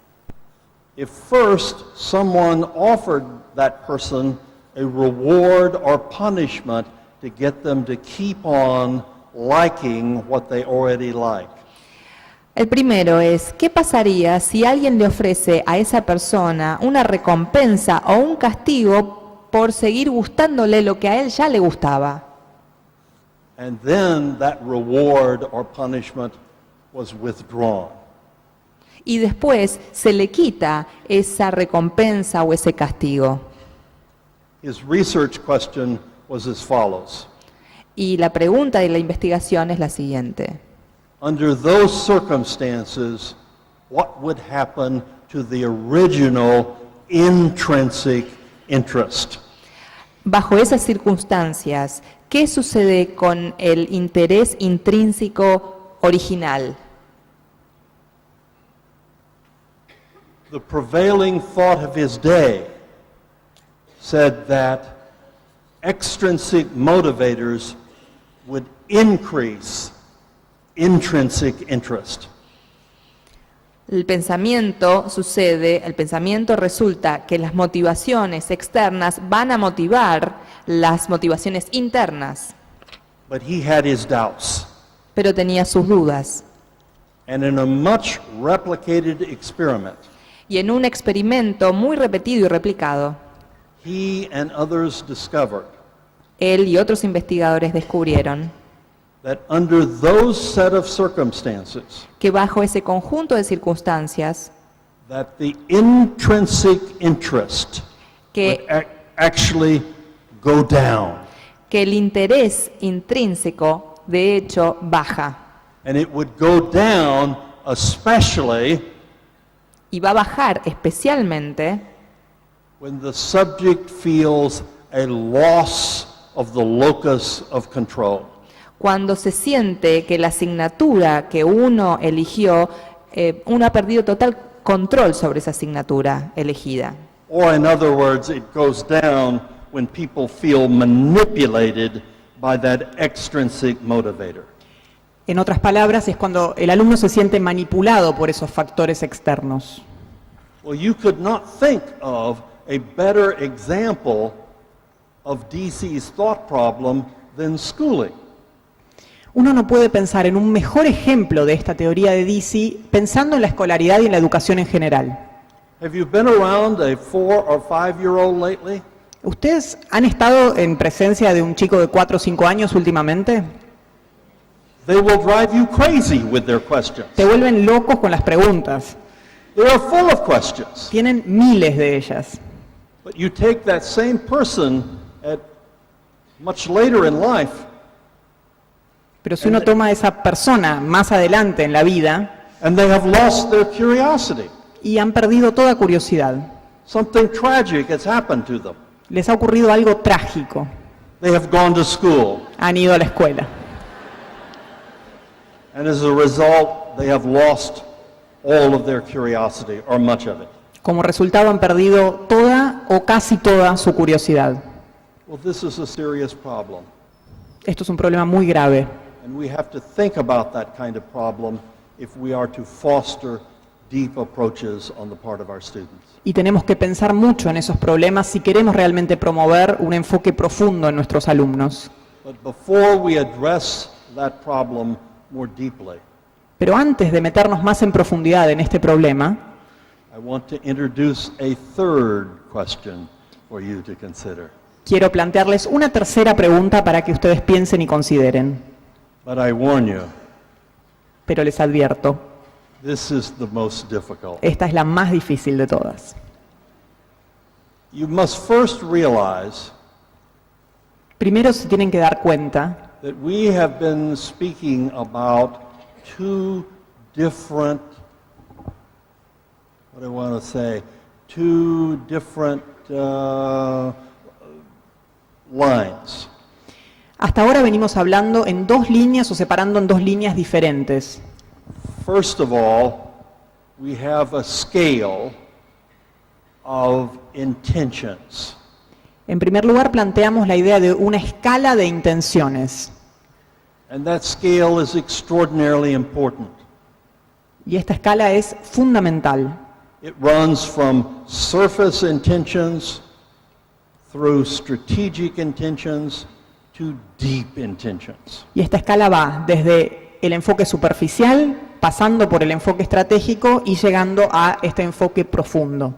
If first someone offered that person a reward or punishment to get them to keep on liking what they already like. El primero es, ¿qué pasaría si alguien le ofrece a esa persona una recompensa o un castigo por seguir gustándole lo que a él ya le gustaba? And then that reward or punishment was withdrawn. Y después se le quita esa recompensa o ese castigo. His research question was as follows. Y la pregunta de la investigación es la siguiente. Under those circumstances, what would happen to the original intrinsic interest? Bajo esas circunstancias, ¿qué sucede con el interés intrínseco original? The prevailing thought of his day said that extrinsic motivators would increase intrinsic interest. El pensamiento resulta que las motivaciones externas van a motivar las motivaciones internas, But he had his doubts. pero tenía sus dudas. And in a much replicated experiment, Y en un experimento muy repetido y replicado, he and others discovered él y otros investigadores descubrieron that under those set of circumstances, que bajo ese conjunto de circunstancias, that the intrinsic interest que, would actually go down. que el interés intrínseco de hecho baja. And it would go down especially Y va a bajar especialmente when the subject feels a loss of the locus of control. cuando se siente que la asignatura que uno eligió, uno ha perdido total control sobre esa asignatura elegida. Or in other words, it goes down when people feel manipulated by that extrinsic motivator. En otras palabras, es cuando el alumno se siente manipulado por esos factores externos. Well, you could not think of a better example of DC's thought problem than schooling. Uno no puede pensar en un mejor ejemplo de esta teoría de Deci pensando en la escolaridad y en la educación en general. Have you been around a 4 or 5-year-old lately? ¿Ustedes han estado en presencia de un chico de 4 o 5 años últimamente? They will drive you crazy with their questions. Te vuelven locos con las preguntas. They are full of questions. Tienen miles de ellas. But you take that same person at much later in life, Pero si uno toma a esa persona más adelante en la vida and they have lost their curiosity. y han perdido toda curiosidad, Something tragic has happened to them. les ha ocurrido algo trágico. They have gone to school, Han ido a la escuela. and as a result, they have lost all of their curiosity, or much of it. Como resultado han perdido toda o casi toda su curiosidad. Well, this is a serious problem, Esto es un problema muy grave. and we have to think about that kind of problem if we are to foster deep approaches on the part of our students. Y tenemos que pensar mucho en esos problemas si queremos realmente promover un enfoque profundo en nuestros alumnos. But before we address that problem more deeply, Pero antes de meternos más en profundidad en este problema, I want to introduce a third question for you to consider. quiero plantearles una tercera pregunta para que ustedes piensen y consideren. But I warn you, Pero les advierto, this is the most difficult. esta es la más difícil de todas. You must first realize Primero se tienen que dar cuenta that we have been speaking about two different, what do I want to say, two different lines. Hasta ahora venimos hablando en dos líneas o separando en dos líneas diferentes. First of all, we have a scale of intentions. En primer lugar, planteamos la idea de una escala de intenciones. And that scale is extraordinarily important. Y esta escala es fundamental. It runs from surface intentions through strategic intentions to deep intentions. Y esta escala va desde el enfoque superficial, pasando por el enfoque estratégico y llegando a este enfoque profundo.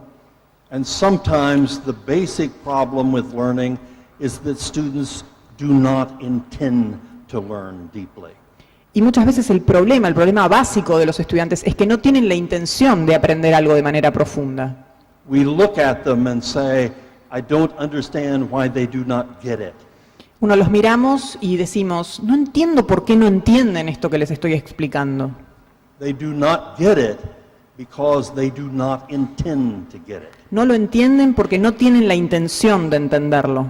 And sometimes the basic problem with learning is that students do not intend to learn deeply. Y muchas veces el problema básico de los estudiantes es que no tienen la intención de aprender algo de manera profunda. We look at them and say, I don't understand why they do not get it. Uno los miramos y decimos, no entiendo por qué no entienden esto que les estoy explicando. They do not get it because they do not intend to get it. No lo entienden porque no tienen la intención de entenderlo.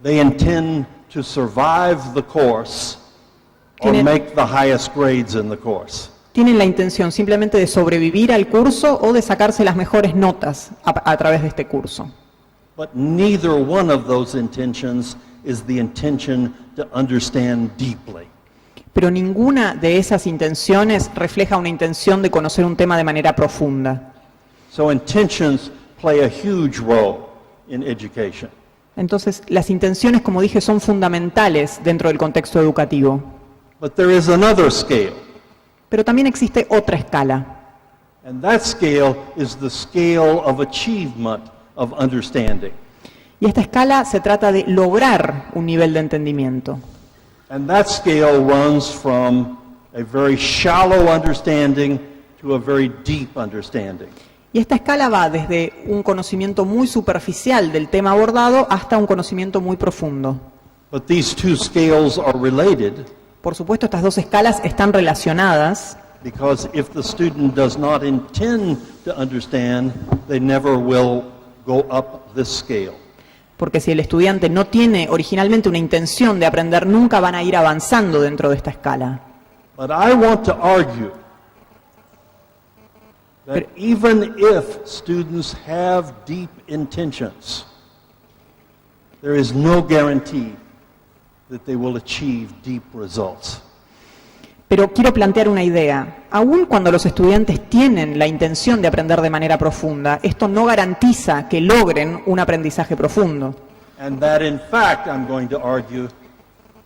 They intend to survive the course or Tienen- make the highest grades in the course. Tienen la intención simplemente de sobrevivir al curso o de sacarse las mejores notas a través de este curso. But neither one of those intentions is the intention to understand deeply. Pero ninguna de esas intenciones refleja una intención de conocer un tema de manera profunda. So intentions play a huge role in education. Entonces, las intenciones, como dije, son fundamentales dentro del contexto educativo. But there is another scale, Pero también existe otra escala. and that scale is the scale of achievement of understanding. Y esta escala se trata de lograr un nivel de entendimiento. And that scale runs from a very shallow understanding to a very deep understanding. Y esta escala va desde un conocimiento muy superficial del tema abordado hasta un conocimiento muy profundo. But these two scales are related Por supuesto, estas dos escalas están relacionadas because if the student does not intend to understand, they never will go up this scale. porque si el estudiante no tiene originalmente una intención de aprender, nunca van a ir avanzando dentro de esta escala. But I want to argue that even if students have deep intentions, there is no guarantee that they will achieve deep results. Pero quiero plantear una idea. Aun cuando los estudiantes tienen la intención de aprender de manera profunda, esto no garantiza que logren un aprendizaje profundo. And that, in fact, I'm going to argue,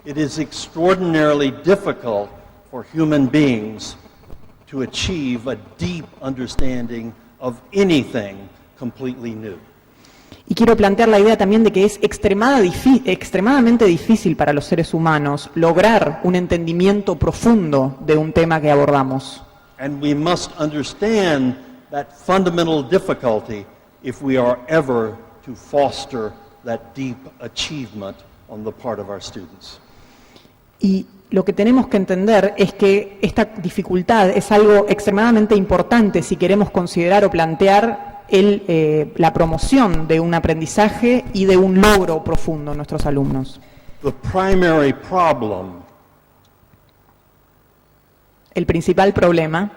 it is extraordinarily difficult for human beings to achieve a deep understanding of anything completely new. Y quiero plantear la idea también de que es extremadamente difícil para los seres humanos lograr un entendimiento profundo de un tema que abordamos. And we must understand that fundamental difficulty if we are ever to foster that deep achievement on the part of our students. Y lo que tenemos que entender es que esta dificultad es algo extremadamente importante si queremos considerar o plantear la promoción de un aprendizaje y de un logro profundo en nuestros alumnos. The primary problem El principal problema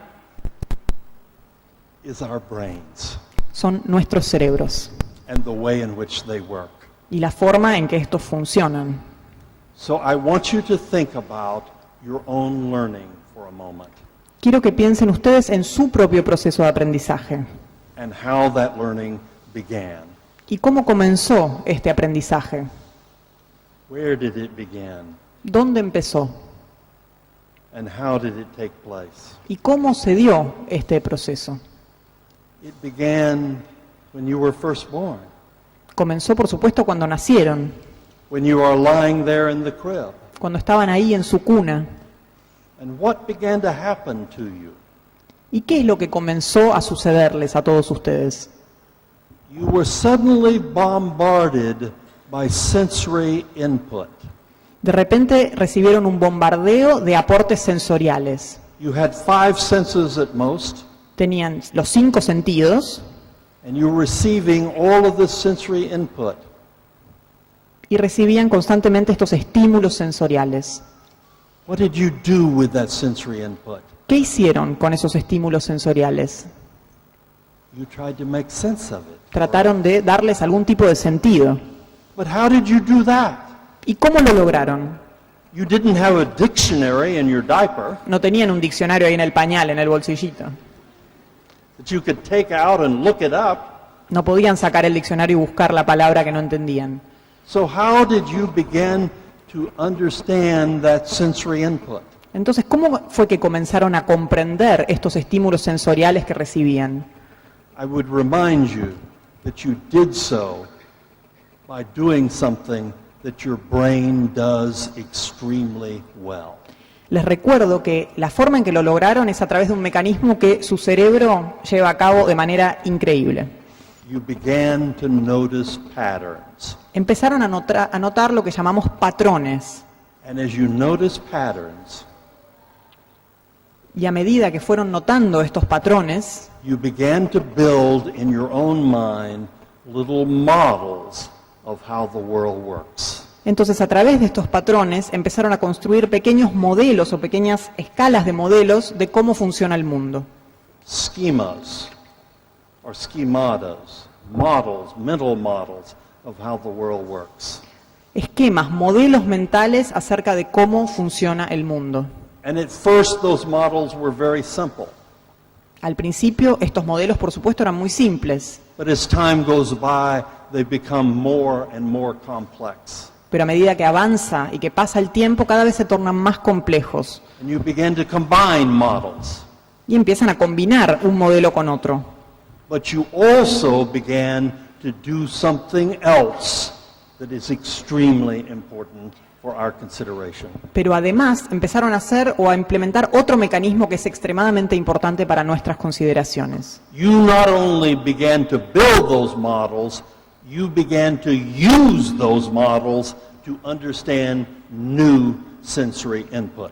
is our brains son nuestros cerebros and the way in which they work. y la forma en que estos funcionan. So I want you to think about your own learning for a moment Quiero que piensen ustedes en su propio proceso de aprendizaje and how that learning began. y cómo comenzó este aprendizaje. Where did it begin ¿Dónde empezó? and how did it take place? ¿Y cómo se dio este proceso? It began when you were first born, Comenzó, por supuesto, cuando nacieron, when you are lying there in the crib. cuando estaban ahí en su cuna. And what began to happen to you? ¿Y qué es lo que comenzó a sucederles a todos ustedes? You were suddenly bombarded by sensory input. De repente recibieron un bombardeo de aportes sensoriales. You had 5 senses at most, Tenían los 5 sentidos and you were receiving all of this sensory input. y recibían constantemente estos estímulos sensoriales. What did you do with that sensory input? ¿Qué hicieron con esos estímulos sensoriales? You tried to make sense of it. Trataron de darles algún tipo de sentido. But how did you do that? ¿Y cómo lo lograron? You didn't have a dictionary in your diaper No tenían un diccionario ahí en el pañal, en el bolsillito. that you could take out and look it up. No podían sacar el diccionario y buscar la palabra que no entendían. So how did you begin to understand that sensory input? Entonces, ¿cómo fue que comenzaron a comprender estos estímulos sensoriales que recibían? I would remind you that you did so by doing something that your brain does extremely well. Les recuerdo que la forma en que lo lograron es a través de un mecanismo que su cerebro lleva a cabo de manera increíble. You began to notice patterns. Empezaron a notar lo que llamamos patrones. And as you notice patterns, Y a medida que fueron notando estos patrones, you began to build in your own mind little models of how the world works. entonces a través de estos patrones empezaron a construir pequeños modelos o pequeñas escalas de modelos de cómo funciona el mundo. Schemas or schematas, models, mental models of how the world works. Esquemas, modelos mentales acerca de cómo funciona el mundo. And at first those models were very simple. Al principio estos modelos, por supuesto, eran muy simples, But as time goes by, they become more and more complex. pero a medida que avanza y que pasa el tiempo, cada vez se tornan más complejos And you begin to combine models. y empiezan a combinar un modelo con otro. But you also began to do something else that is extremely important for our consideration. Pero además empezaron a hacer o a implementar otro mecanismo que es extremadamente importante para nuestras consideraciones. You not only began to build those models, you began to use those models to understand new sensory input.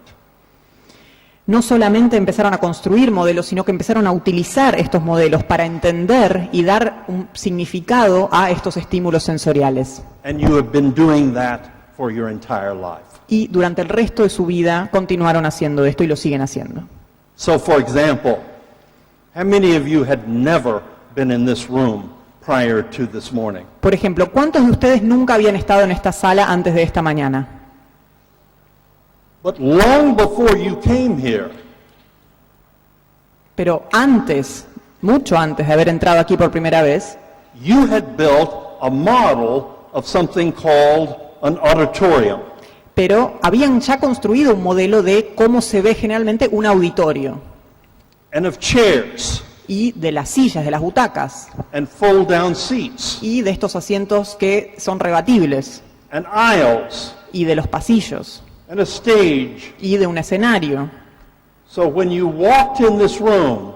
No solamente empezaron a construir modelos, sino que empezaron a utilizar estos modelos para entender y dar un significado a estos estímulos sensoriales. And you have been doing that for your entire life. Y durante el resto de su vida continuaron haciendo esto y lo siguen haciendo. So, for example, how many of you had never been in this room prior to this morning? Por ejemplo, ¿cuántos de ustedes nunca habían estado en esta sala antes de esta mañana? But long before you came here, Pero antes, mucho antes de haber entrado aquí por primera vez, you had built a model of something called an auditorium. pero habían ya construido un modelo de cómo se ve generalmente un auditorio, And of chairs y de las sillas, de las butacas, and fold-down seats y de estos asientos que son rebatibles, and aisles y de los pasillos, and a stage. y de un escenario. So when you walked in this room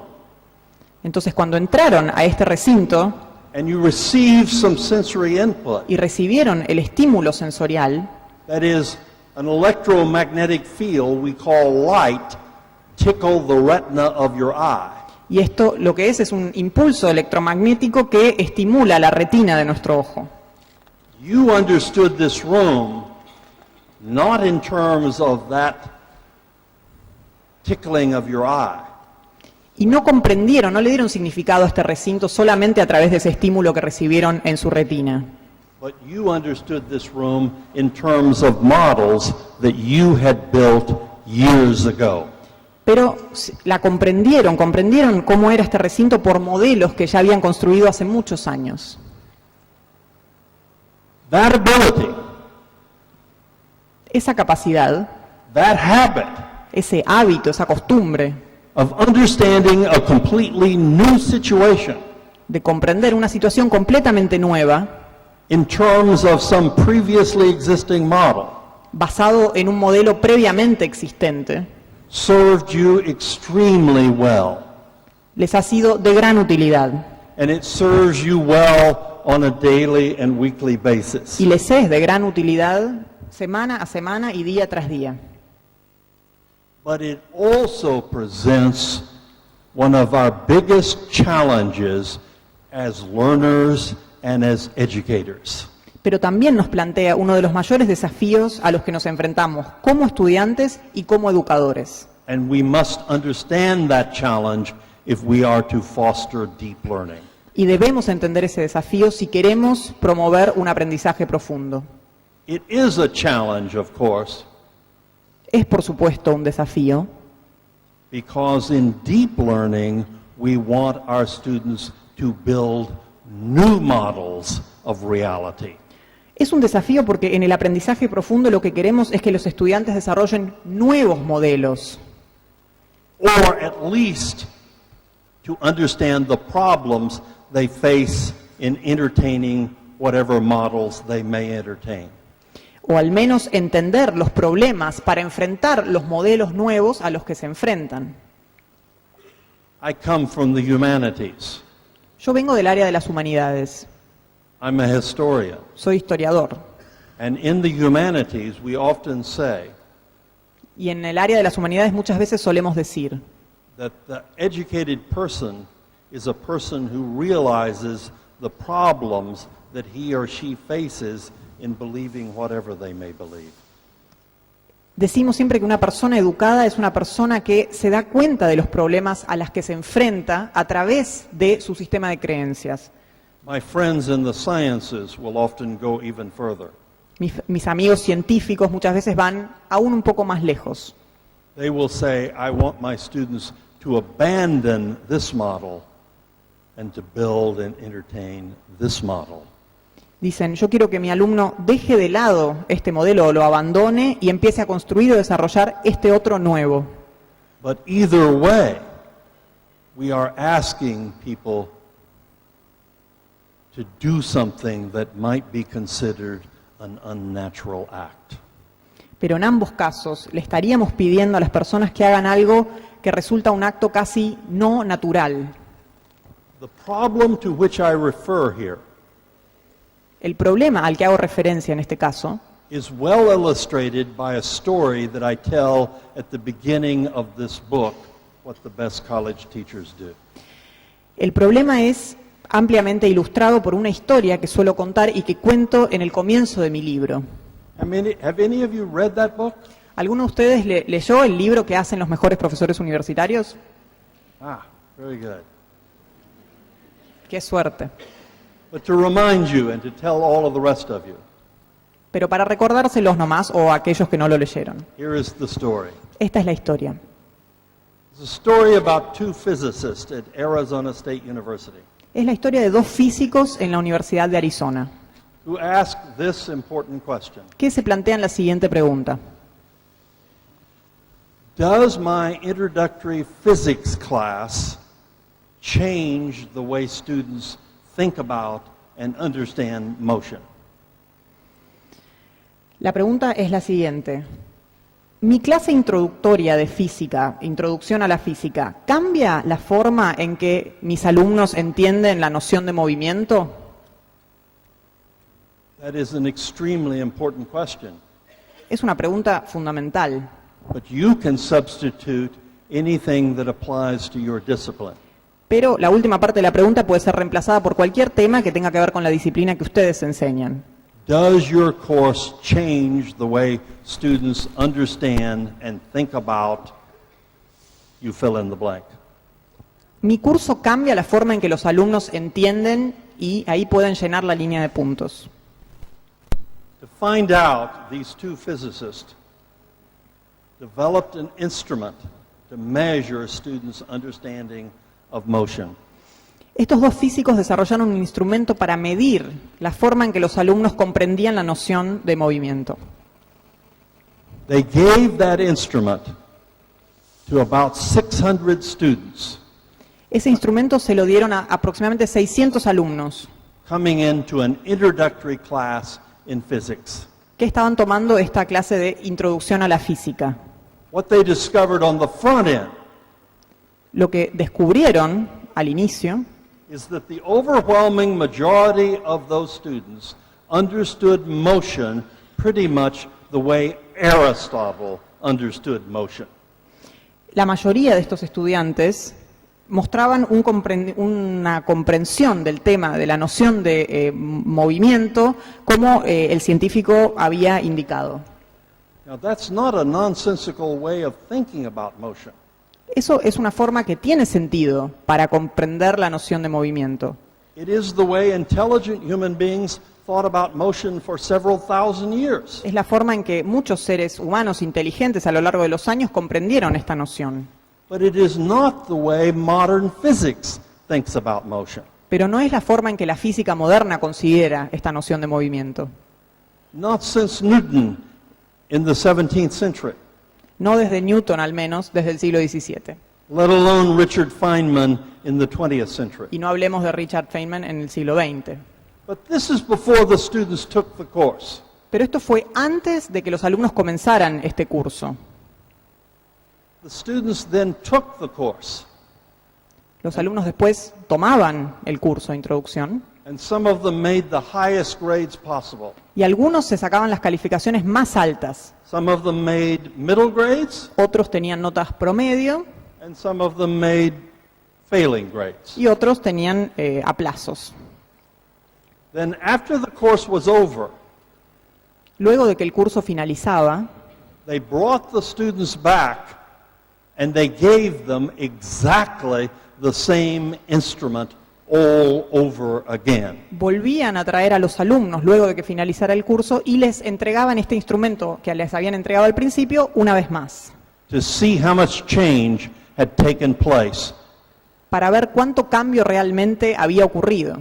Entonces, cuando entraron a este recinto and you received some sensory input, y recibieron el estímulo sensorial, that is, an electromagnetic field we call light, tickle the retina of your eye. y esto lo que es un impulso electromagnético que estimula la retina de nuestro ojo. You understood this room not in terms of that tickling of your eye, Y no comprendieron, no le dieron significado a este recinto solamente a través de ese estímulo que recibieron en su retina, but you understood this room in terms of models that you had built years ago. pero la comprendieron cómo era este recinto por modelos que ya habían construido hace muchos años. That ability, Esa capacidad, that habit ese hábito, esa costumbre of understanding a completely new situation de comprender una situación completamente nueva, in terms of some previously existing model basado en un modelo previamente existente, served you extremely well. les ha sido de gran utilidad And it serves you well on a daily and weekly basis. y les es de gran utilidad semana a semana y día tras día. But it also presents one of our biggest challenges as learners and as educators. Pero también nos plantea uno de los mayores desafíos a los que nos enfrentamos como estudiantes y como educadores. And we must understand that challenge if we are to foster deep learning. Y debemos entender ese desafío si queremos promover un aprendizaje profundo. It is a challenge, of course, Es, por supuesto, un desafío, because in deep learning we want our students to build new models of reality. Es un desafío porque en el aprendizaje profundo lo que queremos es que los estudiantes desarrollen nuevos modelos, Or at least to understand the problems they face in entertaining whatever models they may entertain. o al menos entender los problemas para enfrentar los modelos nuevos a los que se enfrentan. I come from the humanities. Yo vengo del área de las humanidades, I'm a historian. soy historiador, And in the humanities, we often say y en el área de las humanidades muchas veces solemos decir that the educated person is a person who realizes the problems that he or she faces in believing whatever they may believe. Decimos siempre que una persona educada es una persona que se da cuenta de los problemas a los que se enfrenta a través de su sistema de creencias. My friends in the sciences will often go even further. Mis amigos científicos muchas veces van aún un poco más lejos. They will say, I want my students to abandon this model and to build and entertain this model. Dicen, yo quiero que mi alumno deje de lado este modelo o lo abandone y empiece a construir o desarrollar este otro nuevo. But either way, we are asking people to do something that might be considered an unnatural act. Pero en ambos casos le estaríamos pidiendo a las personas que hagan algo que resulta un acto casi no natural. The problem to which I refer here El problema al que hago referencia en este caso is well illustrated by a story that I tell at the beginning of this book, What the Best College Teachers Do. El problema es ampliamente ilustrado por una historia que suelo contar y que cuento en el comienzo de mi libro. Have any of you read that book? ¿Alguno de ustedes leyó el libro que hacen los mejores profesores universitarios? Ah, very good. ¡Qué suerte! But to remind you and to tell all of the rest of you, Pero para recordárselos nomás o a aquellos que no lo leyeron. Here is the story. Esta es la historia. It's a story about two physicists at Arizona State University Es la historia de dos físicos en la Universidad de Arizona, who asked this important question. que se plantean la siguiente pregunta. Does my introductory physics class change the way students think about and understand motion? La pregunta es la siguiente. ¿Mi clase introductoria de física, introducción a la física, cambia la forma en que mis alumnos entienden la noción de movimiento? That is an extremely important question. Es una pregunta fundamental, But you can substitute anything that applies to your discipline. pero la última parte de la pregunta puede ser reemplazada por cualquier tema que tenga que ver con la disciplina que ustedes enseñan. Does your course change the way students understand and think about, you fill in the blank? Mi curso cambia la forma en que los alumnos entienden y ahí pueden llenar la línea de puntos. To find out, these two physicists developed an instrument to measure students' understanding of motion. Estos dos físicos desarrollaron un instrumento para medir la forma en que los alumnos comprendían la noción de movimiento. They gave that instrument to about 600 students Ese instrumento se lo dieron a aproximadamente 600 alumnos coming into an introductory class in physics. que estaban tomando esta clase de introducción a la física. What they discovered on the front end Lo que descubrieron al inicio is that the overwhelming majority of those students understood motion pretty much the way Aristotle understood motion. la mayoría de estos estudiantes mostraban una comprensión del tema, de la noción de movimiento, como el científico había indicado. Now that's not a nonsensical way of thinking about motion. Eso es una forma que tiene sentido para comprender la noción de movimiento. It is the way intelligent human beings thought about motion for several thousand years. Es la forma en que muchos seres humanos inteligentes a lo largo de los años comprendieron esta noción. But it is not the way modern physics thinks about motion. Pero no es la forma en que la física moderna considera esta noción de movimiento. Not since Newton in the 17th century, No desde Newton, al menos, desde el siglo XVII. let alone Richard Feynman in the 20th century. Y no hablemos de Richard Feynman en el siglo XX. But this is before the students took the course. Pero esto fue antes de que los alumnos comenzaran este curso. The students then took the course, Los alumnos después tomaban el curso de introducción and some of them made the highest grades possible. y algunos se sacaban las calificaciones más altas. Some of them made middle grades, Otros tenían notas promedio and some of them made failing grades. y otros tenían aplazos. Then after the course was over, Luego de que el curso finalizaba, they brought the students back and they gave them exactly the same instrument all over again. volvían a traer a los alumnos luego de que finalizara el curso y les entregaban este instrumento que les habían entregado al principio una vez más, To see how much change had taken place. para ver cuánto cambio realmente había ocurrido.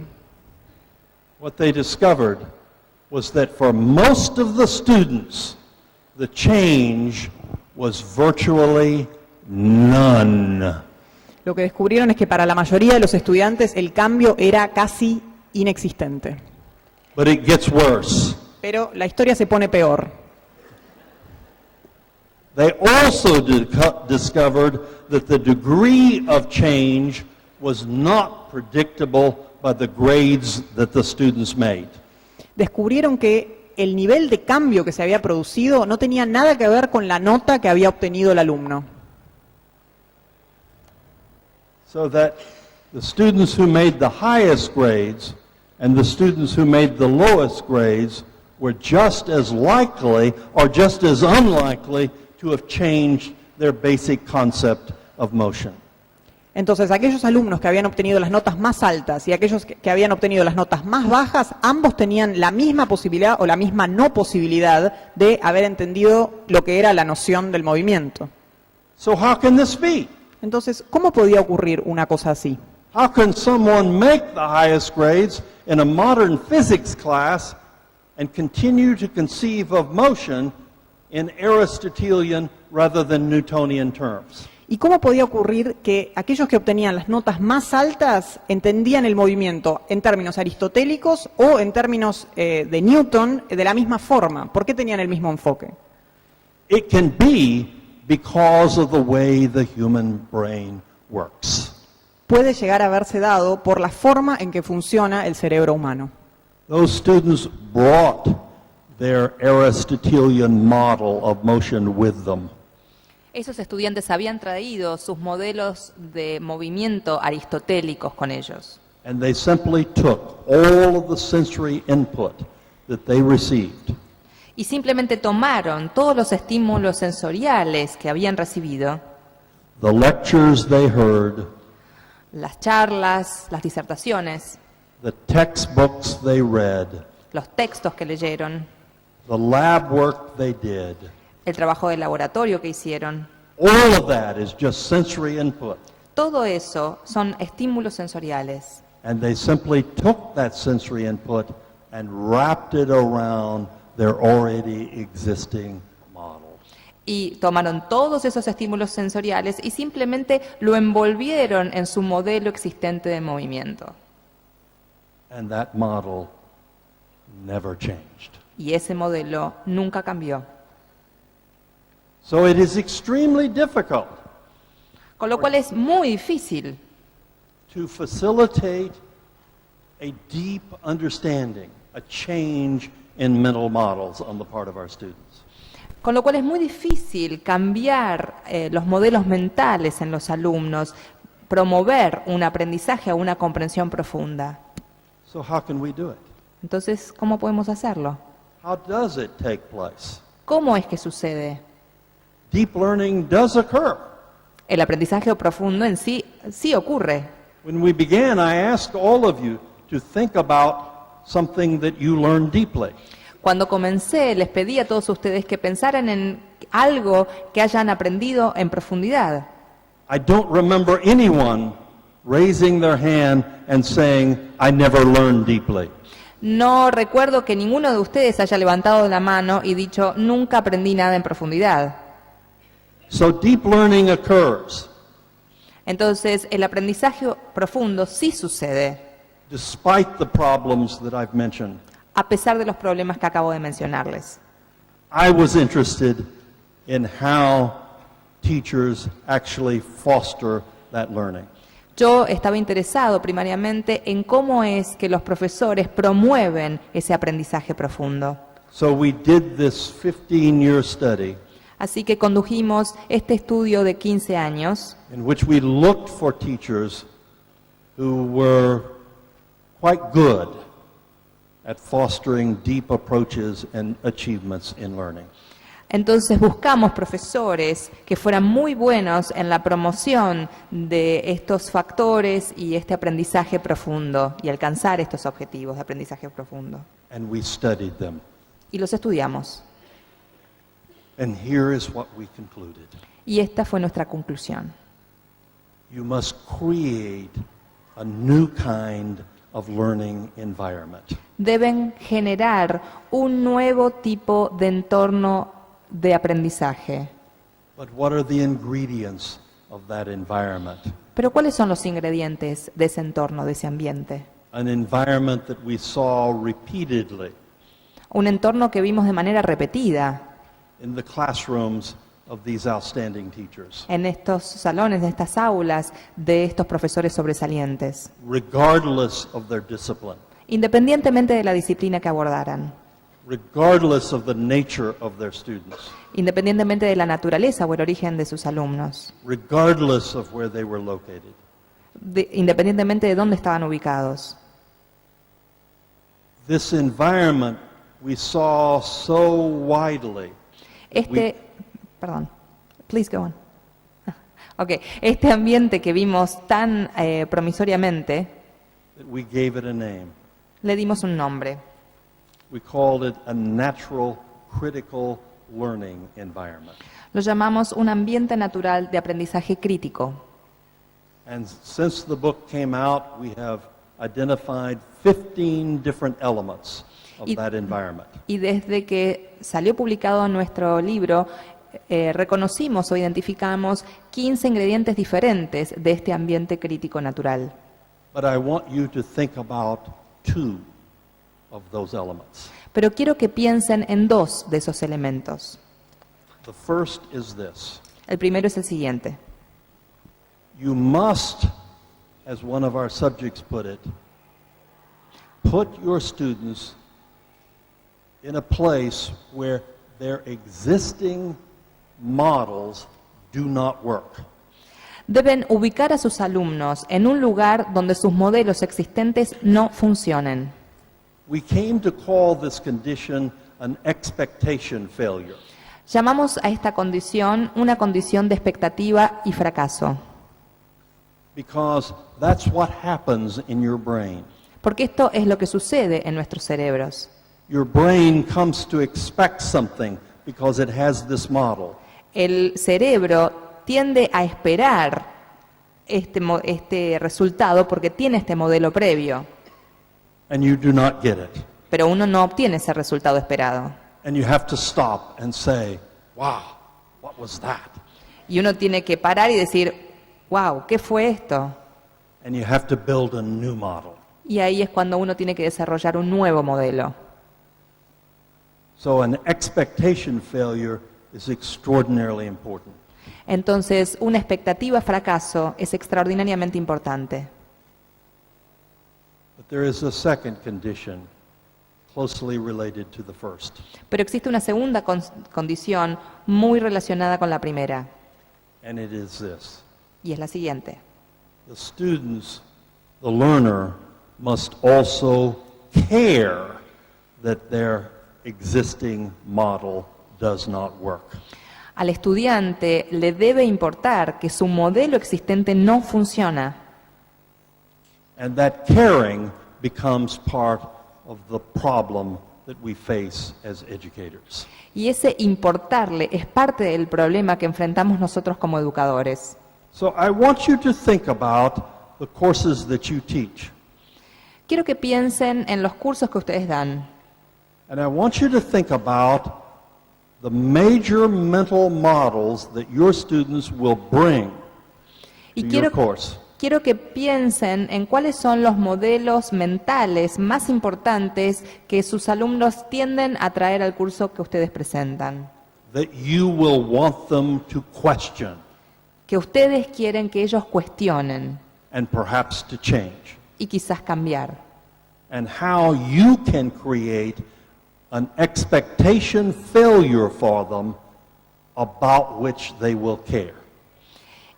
What they discovered was that for most of the students, the change was virtually none. Lo que descubrieron es que para la mayoría de los estudiantes el cambio era casi inexistente. But it gets worse. Pero la historia se pone peor. They also discovered that the degree of change was not predictable by the grades that the students made. Descubrieron que el nivel de cambio que se había producido no tenía nada que ver con la nota que había obtenido el alumno. So that the students who made the highest grades and the students who made the lowest grades were just as likely or just as unlikely to have changed their basic concept of motion. Entonces, aquellos alumnos que habían obtenido las notas más altas y aquellos que habían obtenido las notas más bajas, ambos tenían la misma posibilidad o la misma no posibilidad de haber entendido lo que era la noción del movimiento. So how can this be? Entonces, ¿cómo podía ocurrir una cosa así? How can someone make the highest grades in a modern physics class and continue to conceive of motion in Aristotelian rather than Newtonian terms? ¿Y cómo podía ocurrir que aquellos que obtenían las notas más altas entendían el movimiento en términos aristotélicos o en términos de Newton de la misma forma? ¿Por qué tenían el mismo enfoque? It can be because of the way the human brain works. Puede llegar a haberse dado por la forma en que funciona el cerebro humano. Those students brought their Aristotelian model of motion with them. Esos estudiantes habían traído sus modelos de movimiento aristotélicos con ellos. And they simply took all of the sensory input that they received Y simplemente tomaron todos los estímulos sensoriales que habían recibido, the lectures they heard, las charlas, las disertaciones, the textbooks they read, los textos que leyeron, the lab work they did. el trabajo de laboratorio que hicieron. All of that is just sensory input. Todo eso son estímulos sensoriales. And they simply took that sensory input and wrapped it around their already existing model. Y tomaron todos esos estímulos sensoriales y simplemente lo envolvieron en su modelo existente de movimiento. And that model never changed. Y ese modelo nunca cambió. So it is extremely difficult Con lo cual es muy difícil to facilitate a deep understanding, a change in mental models on the part of our students. Con lo cual es muy difícil cambiar los modelos mentales en los alumnos, promover un aprendizaje o una comprensión profunda. So how can we do it? Entonces, ¿cómo podemos hacerlo? How does it take place? ¿Cómo es que sucede? Deep learning does occur. El aprendizaje profundo en sí ocurre. When we began, I asked all of you to think about something that you learned deeply. Cuando comencé, les pedí a todos ustedes que pensaran en algo que hayan aprendido en profundidad. I don't remember anyone raising their hand and saying, I never learned deeply. No recuerdo que ninguno de ustedes haya levantado la mano y dicho, nunca aprendí nada en profundidad. So deep learning occurs Entonces, el aprendizaje profundo sí sucede, despite the problems that I've mentioned. a pesar de los problemas que acabo de mencionarles. I was interested in how teachers actually foster that learning. Yo estaba interesado primariamente en cómo es que los profesores promueven ese aprendizaje profundo. So we did this 15-year study Así que condujimos este estudio de 15 años in which we looked for teachers who were quite good at fostering deep approaches and achievements in learning. Entonces buscamos profesores que fueran muy buenos en la promoción de estos factores y este aprendizaje profundo y alcanzar estos objetivos de aprendizaje profundo. And we studied them. Y los estudiamos. And here is what we concluded. Y esta fue nuestra conclusión. You must create a new kind of learning environment. Deben generar un nuevo tipo de entorno de aprendizaje. But what are the ingredients of that environment? Pero ¿cuáles son los ingredientes de ese entorno, de ese ambiente? An environment that we saw repeatedly Un entorno que vimos de manera repetida in the classrooms of these outstanding teachers, en estos salones, de estas aulas, de estos profesores sobresalientes, regardless of their discipline, independientemente de la disciplina que abordaran, regardless of the nature of their students, independientemente de la naturaleza o el origen de sus alumnos, regardless of where they were located. independientemente de dónde estaban ubicados. This environment we saw so widely. Perdón, please go on. Ok, este ambiente que vimos tan promisoriamente, that we gave it a name. le dimos un nombre. We called it a natural critical learning environment. Lo llamamos un ambiente natural de aprendizaje crítico. And since the book came out, we have identified 15 different elements of Y- that environment. Y desde que salió publicado nuestro libro, reconocimos o identificamos 15 ingredientes diferentes de este ambiente crítico natural. But I want you to think about two of those elements. Pero quiero que piensen en dos de esos elementos. The first is this. El primero es el siguiente. You must, as one of our subjects put it, put your students in a place where their existing models do not work. Deben ubicar a sus alumnos en un lugar donde sus modelos existentes no funcionen. We came to call this condition an expectation failure. Llamamos a esta condición una condición de expectativa y fracaso, Because that's what happens in your brain. porque esto es lo que sucede en nuestros cerebros. Your brain comes to expect something because it has this model. El cerebro tiende a esperar este resultado porque tiene este modelo previo, And you do not get it. pero uno no obtiene ese resultado esperado. And you have to stop and say, wow, what was that? Y uno tiene que parar y decir, wow, ¿qué fue esto? And you have to build a new model. Y ahí es cuando uno tiene que desarrollar un nuevo modelo. So an expectation failure is extraordinarily important. Entonces, una expectativa fracaso es extraordinariamente importante. But there is a second condition closely related to the first. Pero existe una segunda condición muy relacionada con la primera, And it is this. y es la siguiente. The students, the learner, must also care that their existing model does not work. Al estudiante le debe importar que su modelo existente no funciona, And that caring becomes part of the problem that we face as educators. y ese importarle es parte del problema que enfrentamos nosotros como educadores. So I want you to think about the courses that you teach. Quiero que piensen en los cursos que ustedes dan. And I want you to think about the major mental models that your students will bring Y to quiero, your course. quiero que piensen en cuáles son los modelos mentales más importantes que sus alumnos tienden a traer al curso que ustedes presentan, That you will want them to question que ustedes quieren que ellos cuestionen and perhaps to change. y quizás cambiar. And how you can create an expectation failure for them about which they will care.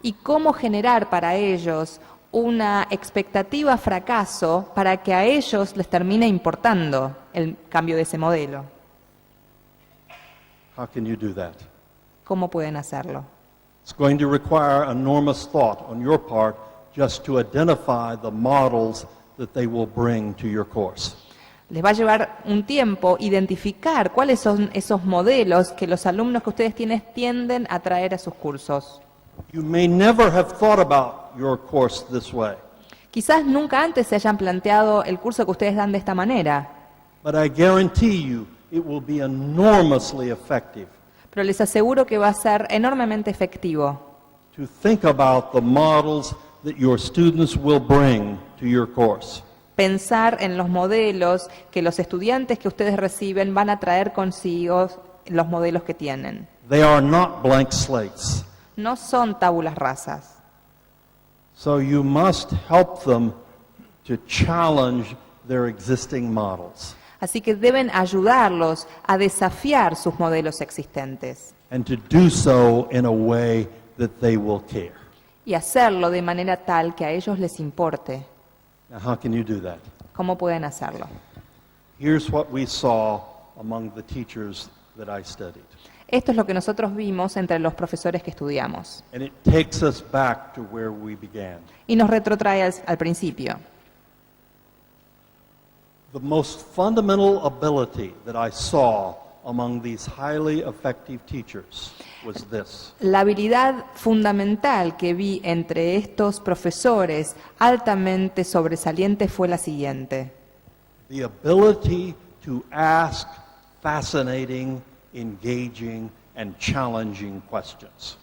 Y cómo generar para ellos una expectativa fracaso para que a ellos les termine importando el cambio de ese modelo. How can you do that? ¿Cómo pueden hacerlo? It's going to require enormous thought on your part just to identify the models that they will bring to your course. Les va a llevar un tiempo identificar cuáles son esos modelos que los alumnos que ustedes tienden a traer a sus cursos. You may never have thought about your course this way, Quizás nunca antes se hayan planteado el curso que ustedes dan de esta manera, but I guarantee you it will be enormously effective pero les aseguro que va a ser enormemente efectivo to think about the models that your students will bring to your course. pensar en los modelos que los estudiantes que ustedes reciben van a traer consigo, los modelos que tienen. They are not blank slates. No son tábulas rasas. So you must help them to challenge their existing models Así que deben ayudarlos a desafiar sus modelos existentes and to do so in a way that they will care. y hacerlo de manera tal que a ellos les importe. Now, how can you do that? ¿Cómo pueden hacerlo? Here's what we saw among the teachers that I studied. Esto es lo que nosotros vimos entre los profesores que estudiamos. And it takes us back to where we began. Y nos retrotrae al principio. The most fundamental ability that I saw among these highly effective teachers was this. La habilidad fundamental que vi entre estos profesores altamente sobresalientes fue la siguiente: The ability to ask fascinating, engaging, and challenging questions.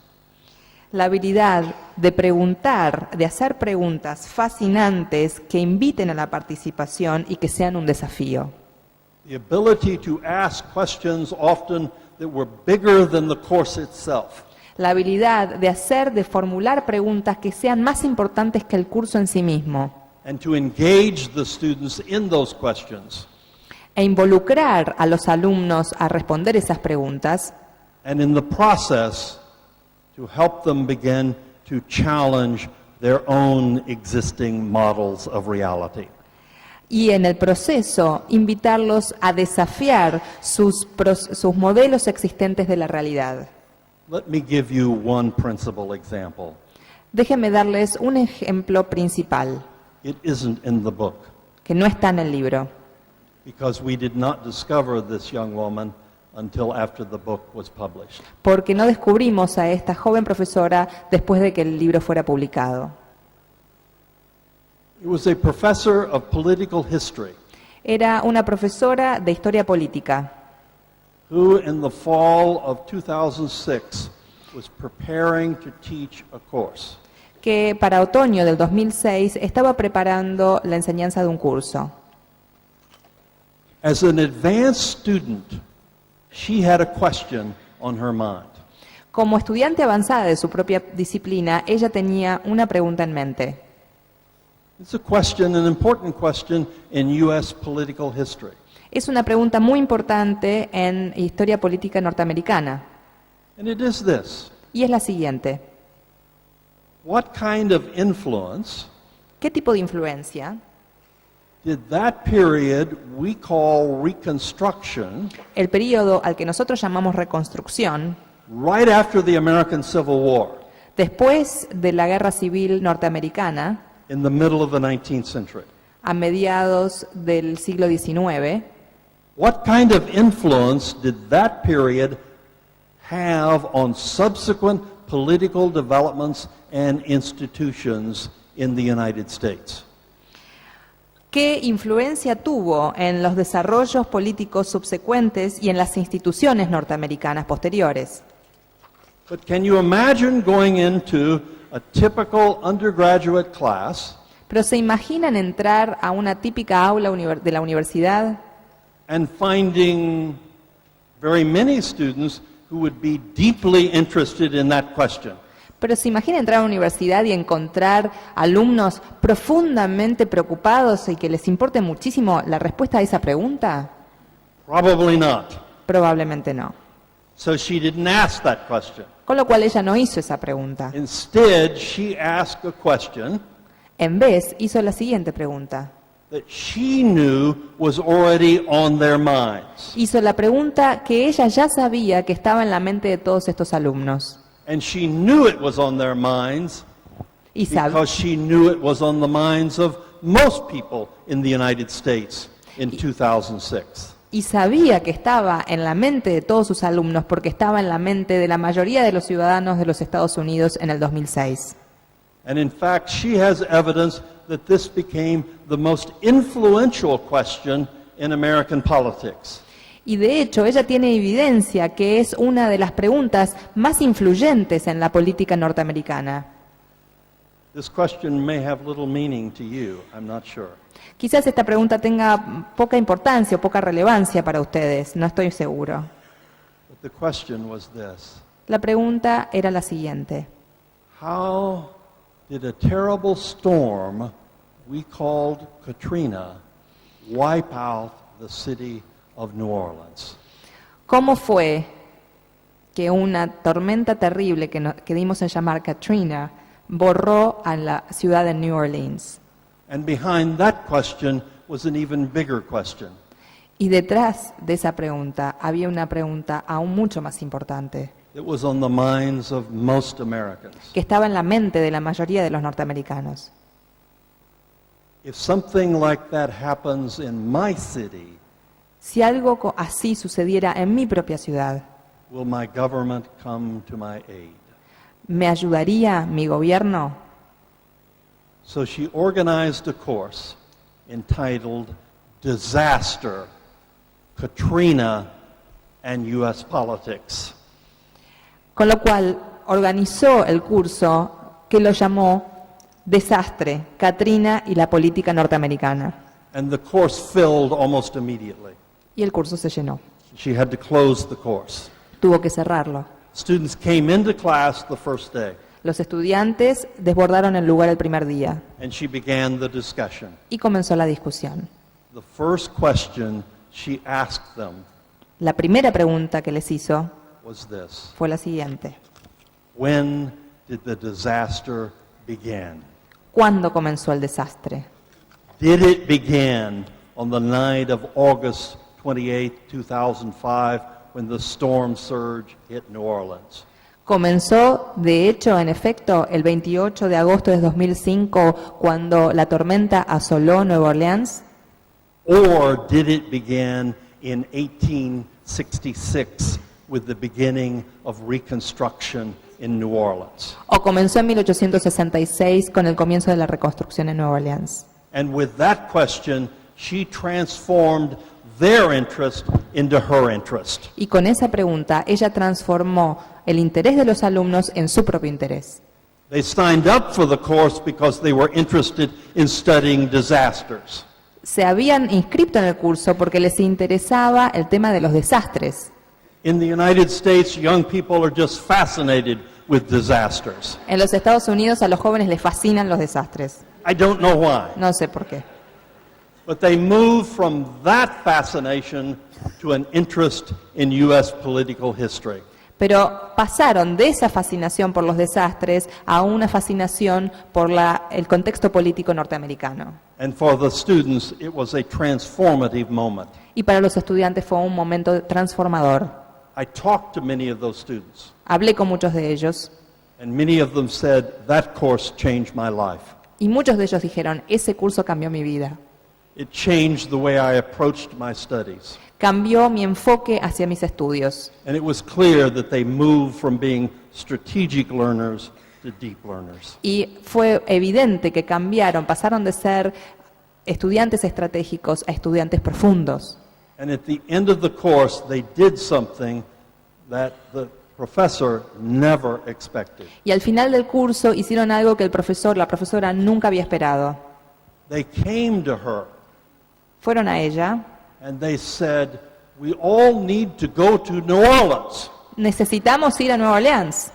la habilidad de preguntar, de hacer preguntas fascinantes que inviten a la participación y que sean un desafío. The ability to ask questions often that were bigger than the course itself. La habilidad de formular preguntas que sean más importantes que el curso en sí mismo. And to engage the students in those questions. E involucrar a los alumnos a responder esas preguntas. And in the process, to help them begin to challenge their own existing models of reality. Y en el proceso, invitarlos a desafiar sus modelos existentes de la realidad. Let me give you one principal example. Déjenme darles un ejemplo principal, It isn't in the book, que no está en el libro, because we did not discover this young woman until after the book was published. porque no descubrimos a esta joven profesora después de que el libro fuera publicado. It was a professor of political history Era una profesora de historia política who, in the fall of 2006, was preparing to teach a course. que para otoño del 2006 estaba preparando la enseñanza de un curso. As an advanced student, she had a question on her mind. Como estudiante avanzada de su propia disciplina, ella tenía una pregunta en mente. It's a question, an important question in U.S. political history. Es una pregunta muy importante en historia política norteamericana, And it is this: y es la siguiente. what kind of influence ¿Qué tipo de influencia did that period we call Reconstruction, el periodo al que nosotros llamamos reconstrucción, right after the American Civil War, después de la Guerra Civil norteamericana, in the middle of the 19th century? a mediados del siglo XIX, What kind of influence did that period have on subsequent political developments and institutions in the United States? ¿qué influencia tuvo en los desarrollos políticos subsecuentes y en las instituciones norteamericanas posteriores? But can you imagine going into a typical undergraduate class Pero ¿se imaginan entrar a una típica aula de la universidad and finding very many students who would be deeply interested in that question? Pero se imagina entrar a una universidad y encontrar alumnos profundamente preocupados y que les importe muchísimo la respuesta a esa pregunta? Probably not. Probablemente no. So she didn't ask that question. Con lo cual ella no hizo esa pregunta. Instead, she asked a question En vez, hizo la siguiente pregunta. that she knew was already on their minds. Hizo la pregunta que ella ya sabía que estaba en la mente de todos estos alumnos. And she knew it was on their minds Y, because she knew it was on the minds of most people in the United States in 2006. y sabía que estaba en la mente de todos sus alumnos porque estaba en la mente de la mayoría de los ciudadanos de los Estados Unidos en el 2006. And in fact, she has evidence that this became the most influential question in American politics. Y de hecho, ella tiene evidencia que es una de las preguntas más influyentes en la política norteamericana. This question may have little meaning to you, I'm not sure. Quizás esta pregunta tenga poca importancia o poca relevancia para ustedes, no estoy seguro. But the question was this: La pregunta era la siguiente. how did a terrible storm we called Katrina wipe out the city of New Orleans? ¿Cómo fue que una tormenta terrible que dimos en llamar Katrina borró a la ciudad de New Orleans? And behind that question was an even bigger question. Y detrás de esa pregunta había una pregunta aún mucho más importante, that was on the minds of most Americans. que estaba en la mente de la mayoría de los norteamericanos. If something like that happens in my city, Si algo así sucediera en mi propia ciudad, will my government come to my aid? ¿me ayudaría mi gobierno? So she organized a course entitled Disaster, Katrina, and U.S. Politics. Con lo cual organizó el curso que lo llamó Desastre, Katrina y la política norteamericana. And the course filled almost immediately. Y el curso se llenó. She had to close the course. Tuvo que cerrarlo. Students came into class the first day, Los estudiantes desbordaron el lugar el primer día and she began the discussion. y comenzó la discusión. The first question she asked them La primera pregunta que les hizo was this: fue la siguiente. when did the disaster begin? ¿Cuándo comenzó el desastre? Did it begin on the night of August 28, 2005, when the storm surge hit New Orleans? Comenzó, de hecho, en efecto, el 28 de agosto de 2005, cuando la tormenta asoló Nueva Orleans, Or did it begin in 1866 with the beginning of Reconstruction in New Orleans? o comenzó en 1866 con el comienzo de la reconstrucción en Nueva Orleans. And with that question, she transformed their interest into her interest. Y con esa pregunta, ella transformó el interés de los alumnos en su propio interés. They signed up for the course because they were interested in studying disasters. Se habían inscrito en el curso porque les interesaba el tema de los desastres. In the United States, young people are just fascinated with disasters. En los Estados Unidos a los jóvenes les fascinan los desastres. I don't know why, No sé por qué. but they moved from that fascination to an interest in U.S. political history. Pero pasaron de esa fascinación por los desastres a una fascinación por el contexto político norteamericano. And for the students, it was a transformative moment. Y para los estudiantes fue un momento transformador. I talked to many of those students, Hablé con muchos de ellos and many of them said, that course changed my life. y muchos de ellos dijeron, ese curso cambió mi vida. It changed the way I approached my studies. Cambió mi enfoque hacia mis estudios. And it was clear that they moved from being strategic learners to deep learners. Y fue evidente que cambiaron, pasaron de ser estudiantes estratégicos a estudiantes profundos. And at the end of the course, they did something that the professor never expected. Y al final del curso hicieron algo que el profesor, la profesora nunca había esperado. They came to her Fueron a ella, and they said, we all need to go to New Orleans necesitamos ir a Nueva Orleans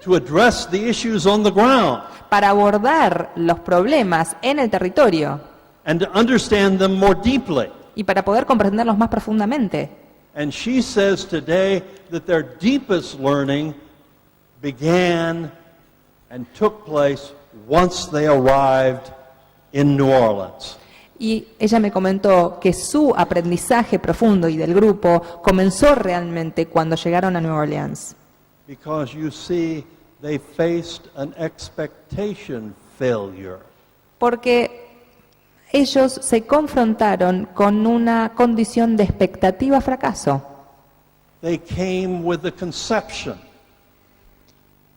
to address the issues on the ground para abordar los problemas en el territorio and to understand them more deeply. y para poder comprenderlos más profundamente. And she says today that their deepest learning began and took place once they arrived in New Orleans. Y ella me comentó que su aprendizaje profundo y del grupo comenzó realmente cuando llegaron a Nueva Orleans. Because you see, they faced an expectation failure. Porque ellos se confrontaron con una condición de expectativa fracaso. They came with a conception,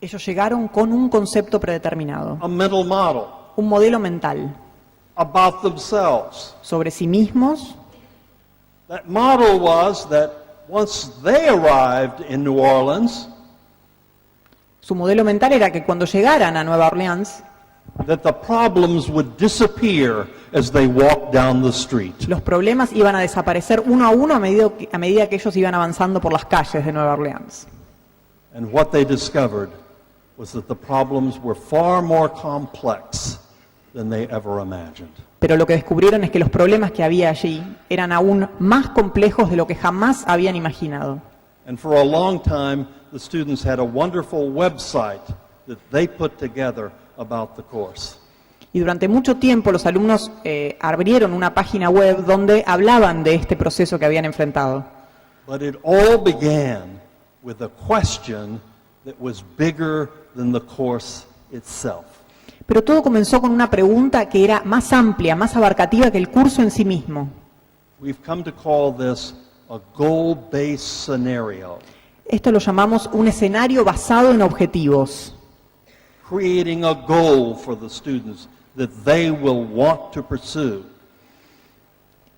Ellos llegaron con un concepto predeterminado, a mental model un modelo mental about themselves. sobre sí mismos. That model was that once they arrived in New Orleans, Su modelo mental era que cuando llegaran a Nueva Orleans, that the problems would disappear as they walked down the street. los problemas iban a desaparecer uno a uno a medida que ellos iban avanzando por las calles de Nueva Orleans. And what they discovered was that the problems were far more complex than they ever imagined. Pero lo que descubrieron es que los problemas que había allí eran aún más complejos de lo que jamás habían imaginado. And for a long time, the students had a wonderful website that they put together about the course. Y durante mucho tiempo los alumnos abrieron una página web donde hablaban de este proceso que habían enfrentado. But it all began with a question that was bigger than the course itself. Pero todo comenzó con una pregunta que era más amplia, más abarcativa que el curso en sí mismo. We've come to call this a goal-based scenario, Esto lo llamamos un escenario basado en objetivos, creating a goal for the students that they will want to pursue.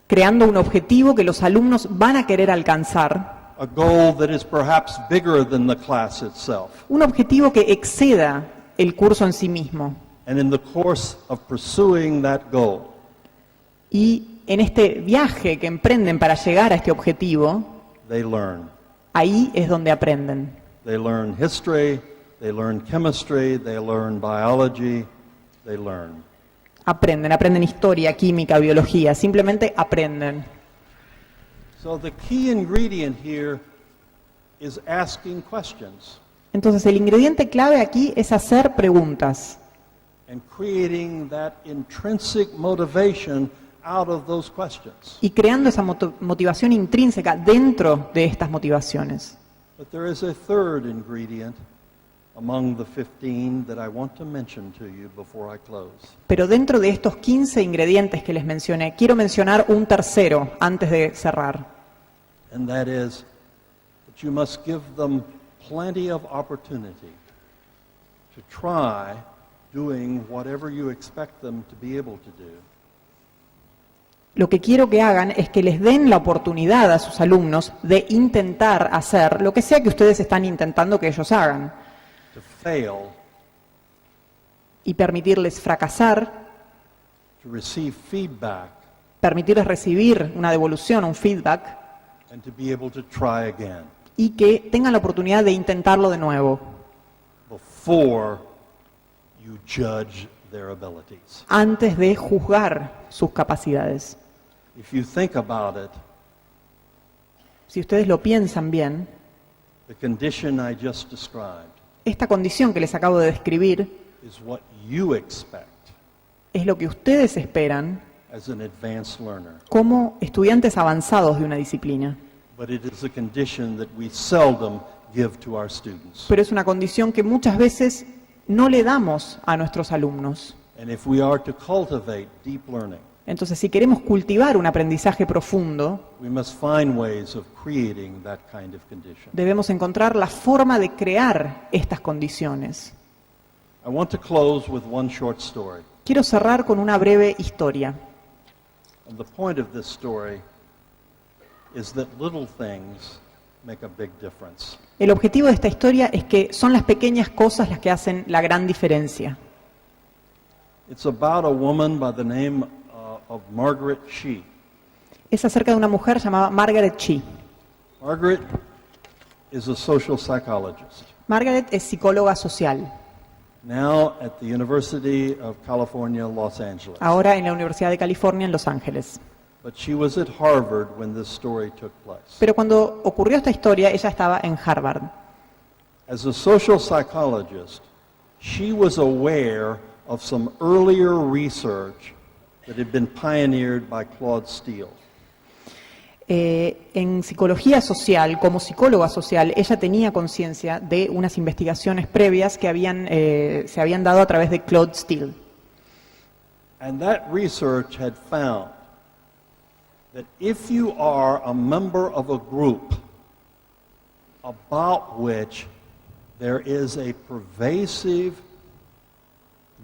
creando un objetivo que los alumnos van a querer alcanzar, A goal that is perhaps bigger than the class itself. un objetivo que exceda el curso en sí mismo. And in the course of pursuing that goal, Y en este viaje que emprenden para llegar a este objetivo, they learn. ahí es donde aprenden. They learn history, they learn chemistry, they learn biology, they learn. Aprenden historia, química, biología, simplemente aprenden. So the key ingredient here is asking questions Entonces el ingrediente clave aquí es hacer preguntas and creating that intrinsic motivation out of those questions. y creando esa motivación intrínseca dentro de estas motivaciones. But there is a third ingredient among the 15 that I want to mention to you before I close. Pero dentro de estos 15 ingredientes que les mencioné, quiero mencionar un tercero antes de cerrar. And that is that you must give them plenty of opportunity to try doing whatever you expect them to be able to do. Lo que quiero que hagan es que les den la oportunidad a sus alumnos de intentar hacer lo que sea que ustedes están intentando que ellos hagan To fail, y permitirles fracasar, to receive feedback, permitirles recibir una devolución, un feedback and to be able to try again y que tengan la oportunidad de intentarlo de nuevo before you judge their abilities. antes de juzgar sus capacidades. If you think about it, Si ustedes lo piensan bien, the condition I just described esta condición que les acabo de describir is what you expect es lo que ustedes esperan as an advanced learner. como estudiantes avanzados de una disciplina. But it is a condition that we seldom give to our students. Pero es una condición que muchas veces no le damos a nuestros alumnos. And if we are to cultivate deep learning, Entonces, si queremos cultivar un aprendizaje profundo, we must find ways of creating that kind of condition. debemos encontrar la forma de crear estas condiciones. I want to close with one short story. Quiero cerrar con una breve historia. And the point of this story is that little things make a big difference. El objetivo de esta historia es que son las pequeñas cosas las que hacen la gran diferencia. It's about a woman by the name of Margaret Shee. Es acerca de una mujer llamada Margaret Chi. Margaret is a social psychologist, Margaret es psicóloga social, now at the University of California, Los Angeles. ahora en la Universidad de California en Los Ángeles. But she was at Harvard when this story took place. Pero cuando ocurrió esta historia, ella estaba en Harvard. As a social psychologist, she was aware of some earlier research that had been pioneered by Claude Steele. En psicología social, como psicóloga social, ella tenía conciencia de unas investigaciones previas que se habían dado a través de Claude Steele. And that research had found that if you are a member of a group about which there is a pervasive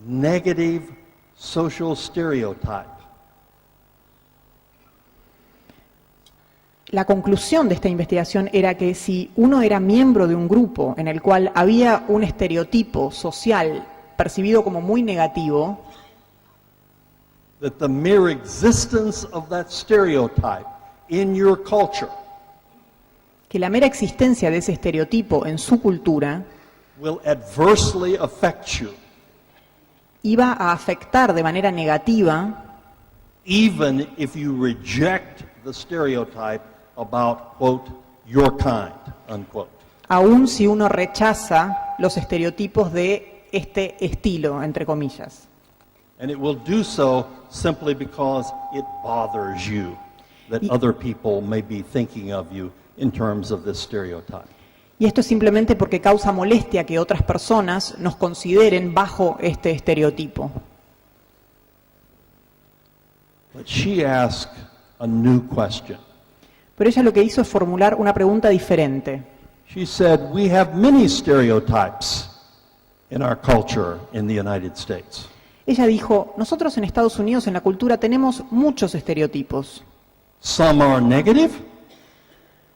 negative social stereotype, La conclusión de esta investigación era que si uno era miembro de un grupo en el cual había un estereotipo social percibido como muy negativo, that the mere existence of that stereotype in your culture que la mera existencia de ese estereotipo en su cultura will adversely affect you, iba a afectar de manera negativa, even if you reject the stereotype about, quote, your kind, unquote. aun si uno rechaza los estereotipos de este estilo, entre comillas. And it will do so simply because it bothers you that other people may be thinking of you in terms of this stereotype. Y esto es simplemente porque causa molestia que otras personas nos consideren bajo este estereotipo. But she asked a new question. Pero ella lo que hizo es formular una pregunta diferente. She said, we have many stereotypes in our culture in the United States. Ella dijo, nosotros en Estados Unidos en la cultura tenemos muchos estereotipos. Some are negative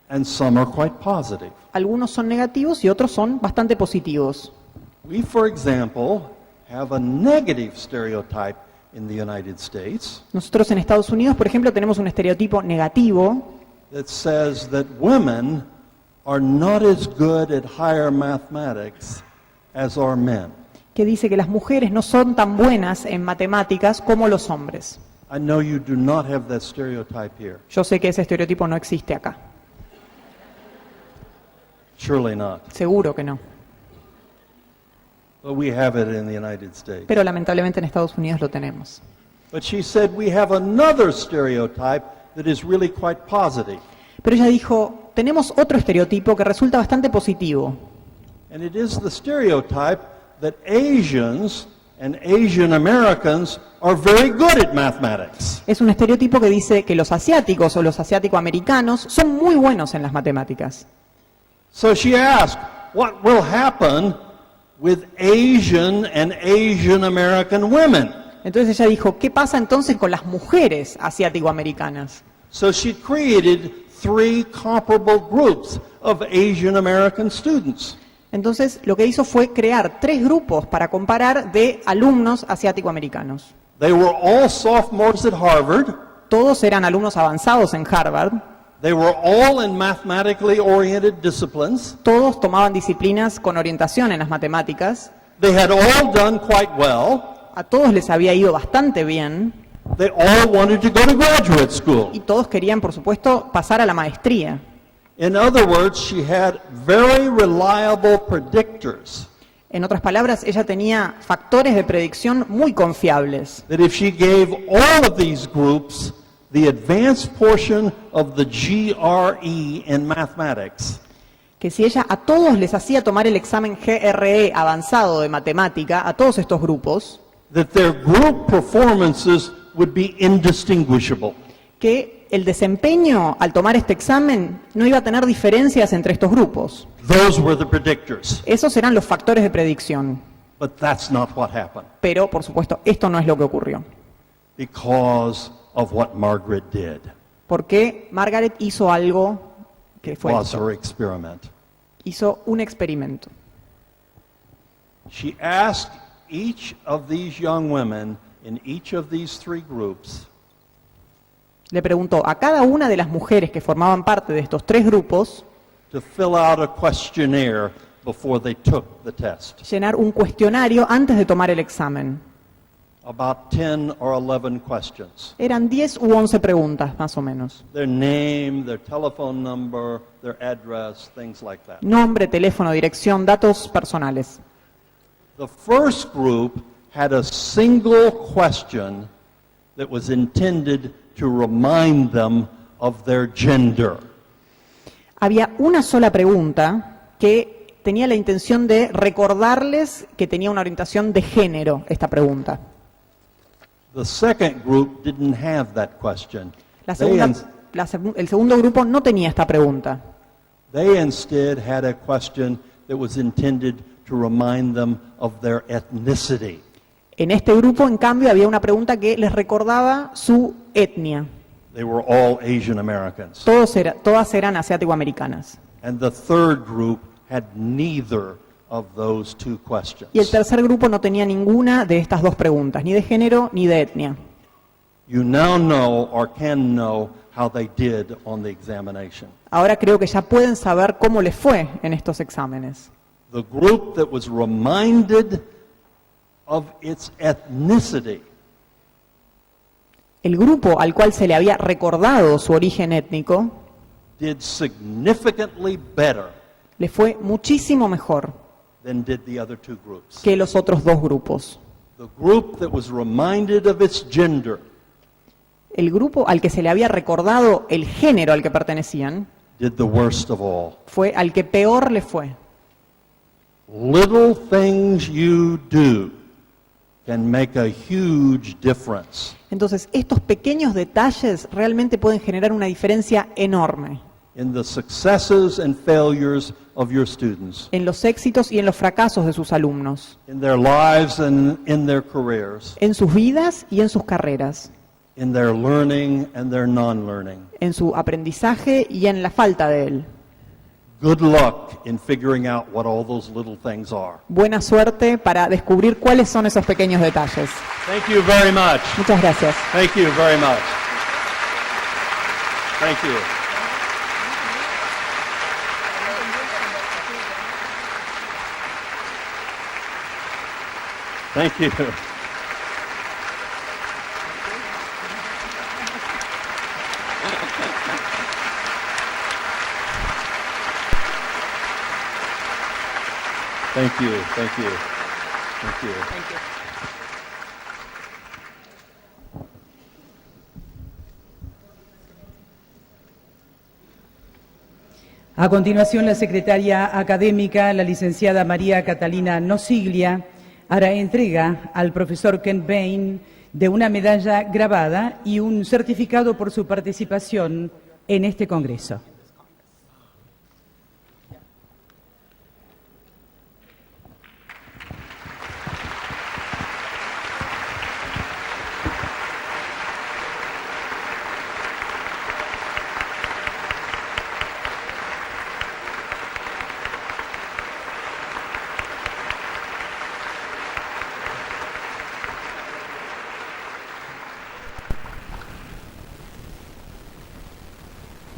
and some are quite positive. Algunos son negativos y otros son bastante positivos. We, for example, have a negative stereotype in the United States Nosotros en Estados Unidos, por ejemplo, tenemos un estereotipo negativo that says that women are not as good at higher mathematics as are men. que dice que las mujeres no son tan buenas en matemáticas como los hombres. I know you do not have that stereotype here. Yo sé que ese estereotipo no existe acá. Surely not. Seguro que no. But we have it in the United States. Pero lamentablemente en Estados Unidos lo tenemos. But she said we have another stereotype that is really quite positive. Pero ella dijo, tenemos otro estereotipo que resulta bastante positivo. And it is the stereotype that Asians and Asian Americans are very good at mathematics. Es un estereotipo que dice que los asiáticos o los asiático-americanos son muy buenos en las matemáticas. So she asked, what will happen with Asian and Asian American women? Entonces ella dijo, ¿qué pasa entonces con las mujeres asiático-americanas? So she created 3 comparable groups of Asian American students. Entonces lo que hizo fue crear 3 grupos para comparar de alumnos asiático-americanos. They were all sophomores at Harvard. Todos eran alumnos avanzados en Harvard, They were all in mathematically oriented disciplines. todos tomaban disciplinas con orientación en las matemáticas, They had all done quite well. a todos les había ido bastante bien They all wanted to go to graduate school. y todos querían, por supuesto, pasar a la maestría. In other words, she had very reliable predictors En otras palabras, ella tenía factores de predicción muy confiables, that if she gave all of these groups the advanced portion of the GRE in mathematics, que si ella a todos les hacía tomar el examen GRE avanzado de matemática, a todos estos grupos, that their group performances would be indistinguishable. que el desempeño al tomar este examen no iba a tener diferencias entre estos grupos. Those were the predictors. Esos eran los factores de predicción. But that's not what happened Pero, por supuesto, esto no es lo que ocurrió. because of what Margaret did. Porque Margaret hizo algo que fue Was esto. her experiment. Hizo un experimento. She asked each of these young women in each of these 3 groups Le preguntó a cada una de las mujeres que formaban parte de estos 3 grupos to fill out a questionnaire before they took the test. llenar un cuestionario antes de tomar el examen. About 10 or 11 questions. Eran 10 u 11 preguntas, más o menos. Their name, their telephone number, their address, things like that. Nombre, teléfono, dirección, datos personales. The first group had a single question that was intended to remind them of their gender. Había una sola pregunta que tenía la intención de recordarles que tenía una orientación de género, esta pregunta. The second group didn't have that question. La They, segunda- ins- el segundo grupo no tenía esta pregunta. they instead had a question that was intended to remind them of their ethnicity. En este grupo, en cambio, había una pregunta que les recordaba su etnia. They were all Asian Americans. Todas eran asiático-americanas. And the third group had neither of those 2 questions. Y el tercer grupo no tenía ninguna de estas 2 preguntas, ni de género ni de etnia. You now know or can know how they did on the examination. Ahora creo que ya pueden saber cómo les fue en estos exámenes. The group that was reminded of its ethnicity El grupo al cual se le había recordado su origen étnico did significantly better le fue muchísimo mejor than did the other 2 groups. que los otros 2 grupos. The group that was reminded of its gender El grupo al que se le había recordado el género al que pertenecían did the worst of all. fue al que peor le fue. Little things you do can make a huge difference Entonces, estos pequeños detalles realmente pueden generar una diferencia enorme in the successes and failures of your students, en los éxitos y en los fracasos de sus alumnos, in their lives and in their careers, en sus vidas y en sus carreras, in their learning and their non-learning. en su aprendizaje y en la falta de él. Good luck in figuring out what all those little things are. Buena suerte para descubrir cuáles son esos pequeños detalles. Thank you very much. Muchas gracias. Thank you very much. Thank you. Thank you. Thank you. Thank you. Thank you. A continuación, la secretaria académica, la licenciada María Catalina Nosiglia, hará entrega al profesor Ken Bain de una medalla grabada y un certificado por su participación en este congreso.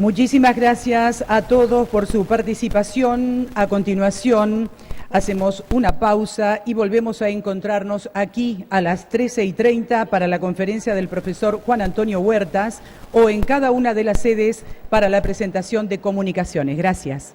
Muchísimas gracias a todos por su participación. A continuación, hacemos una pausa y volvemos a encontrarnos aquí a las 13:30 para la conferencia del profesor Juan Antonio Huertas o en cada una de las sedes para la presentación de comunicaciones. Gracias.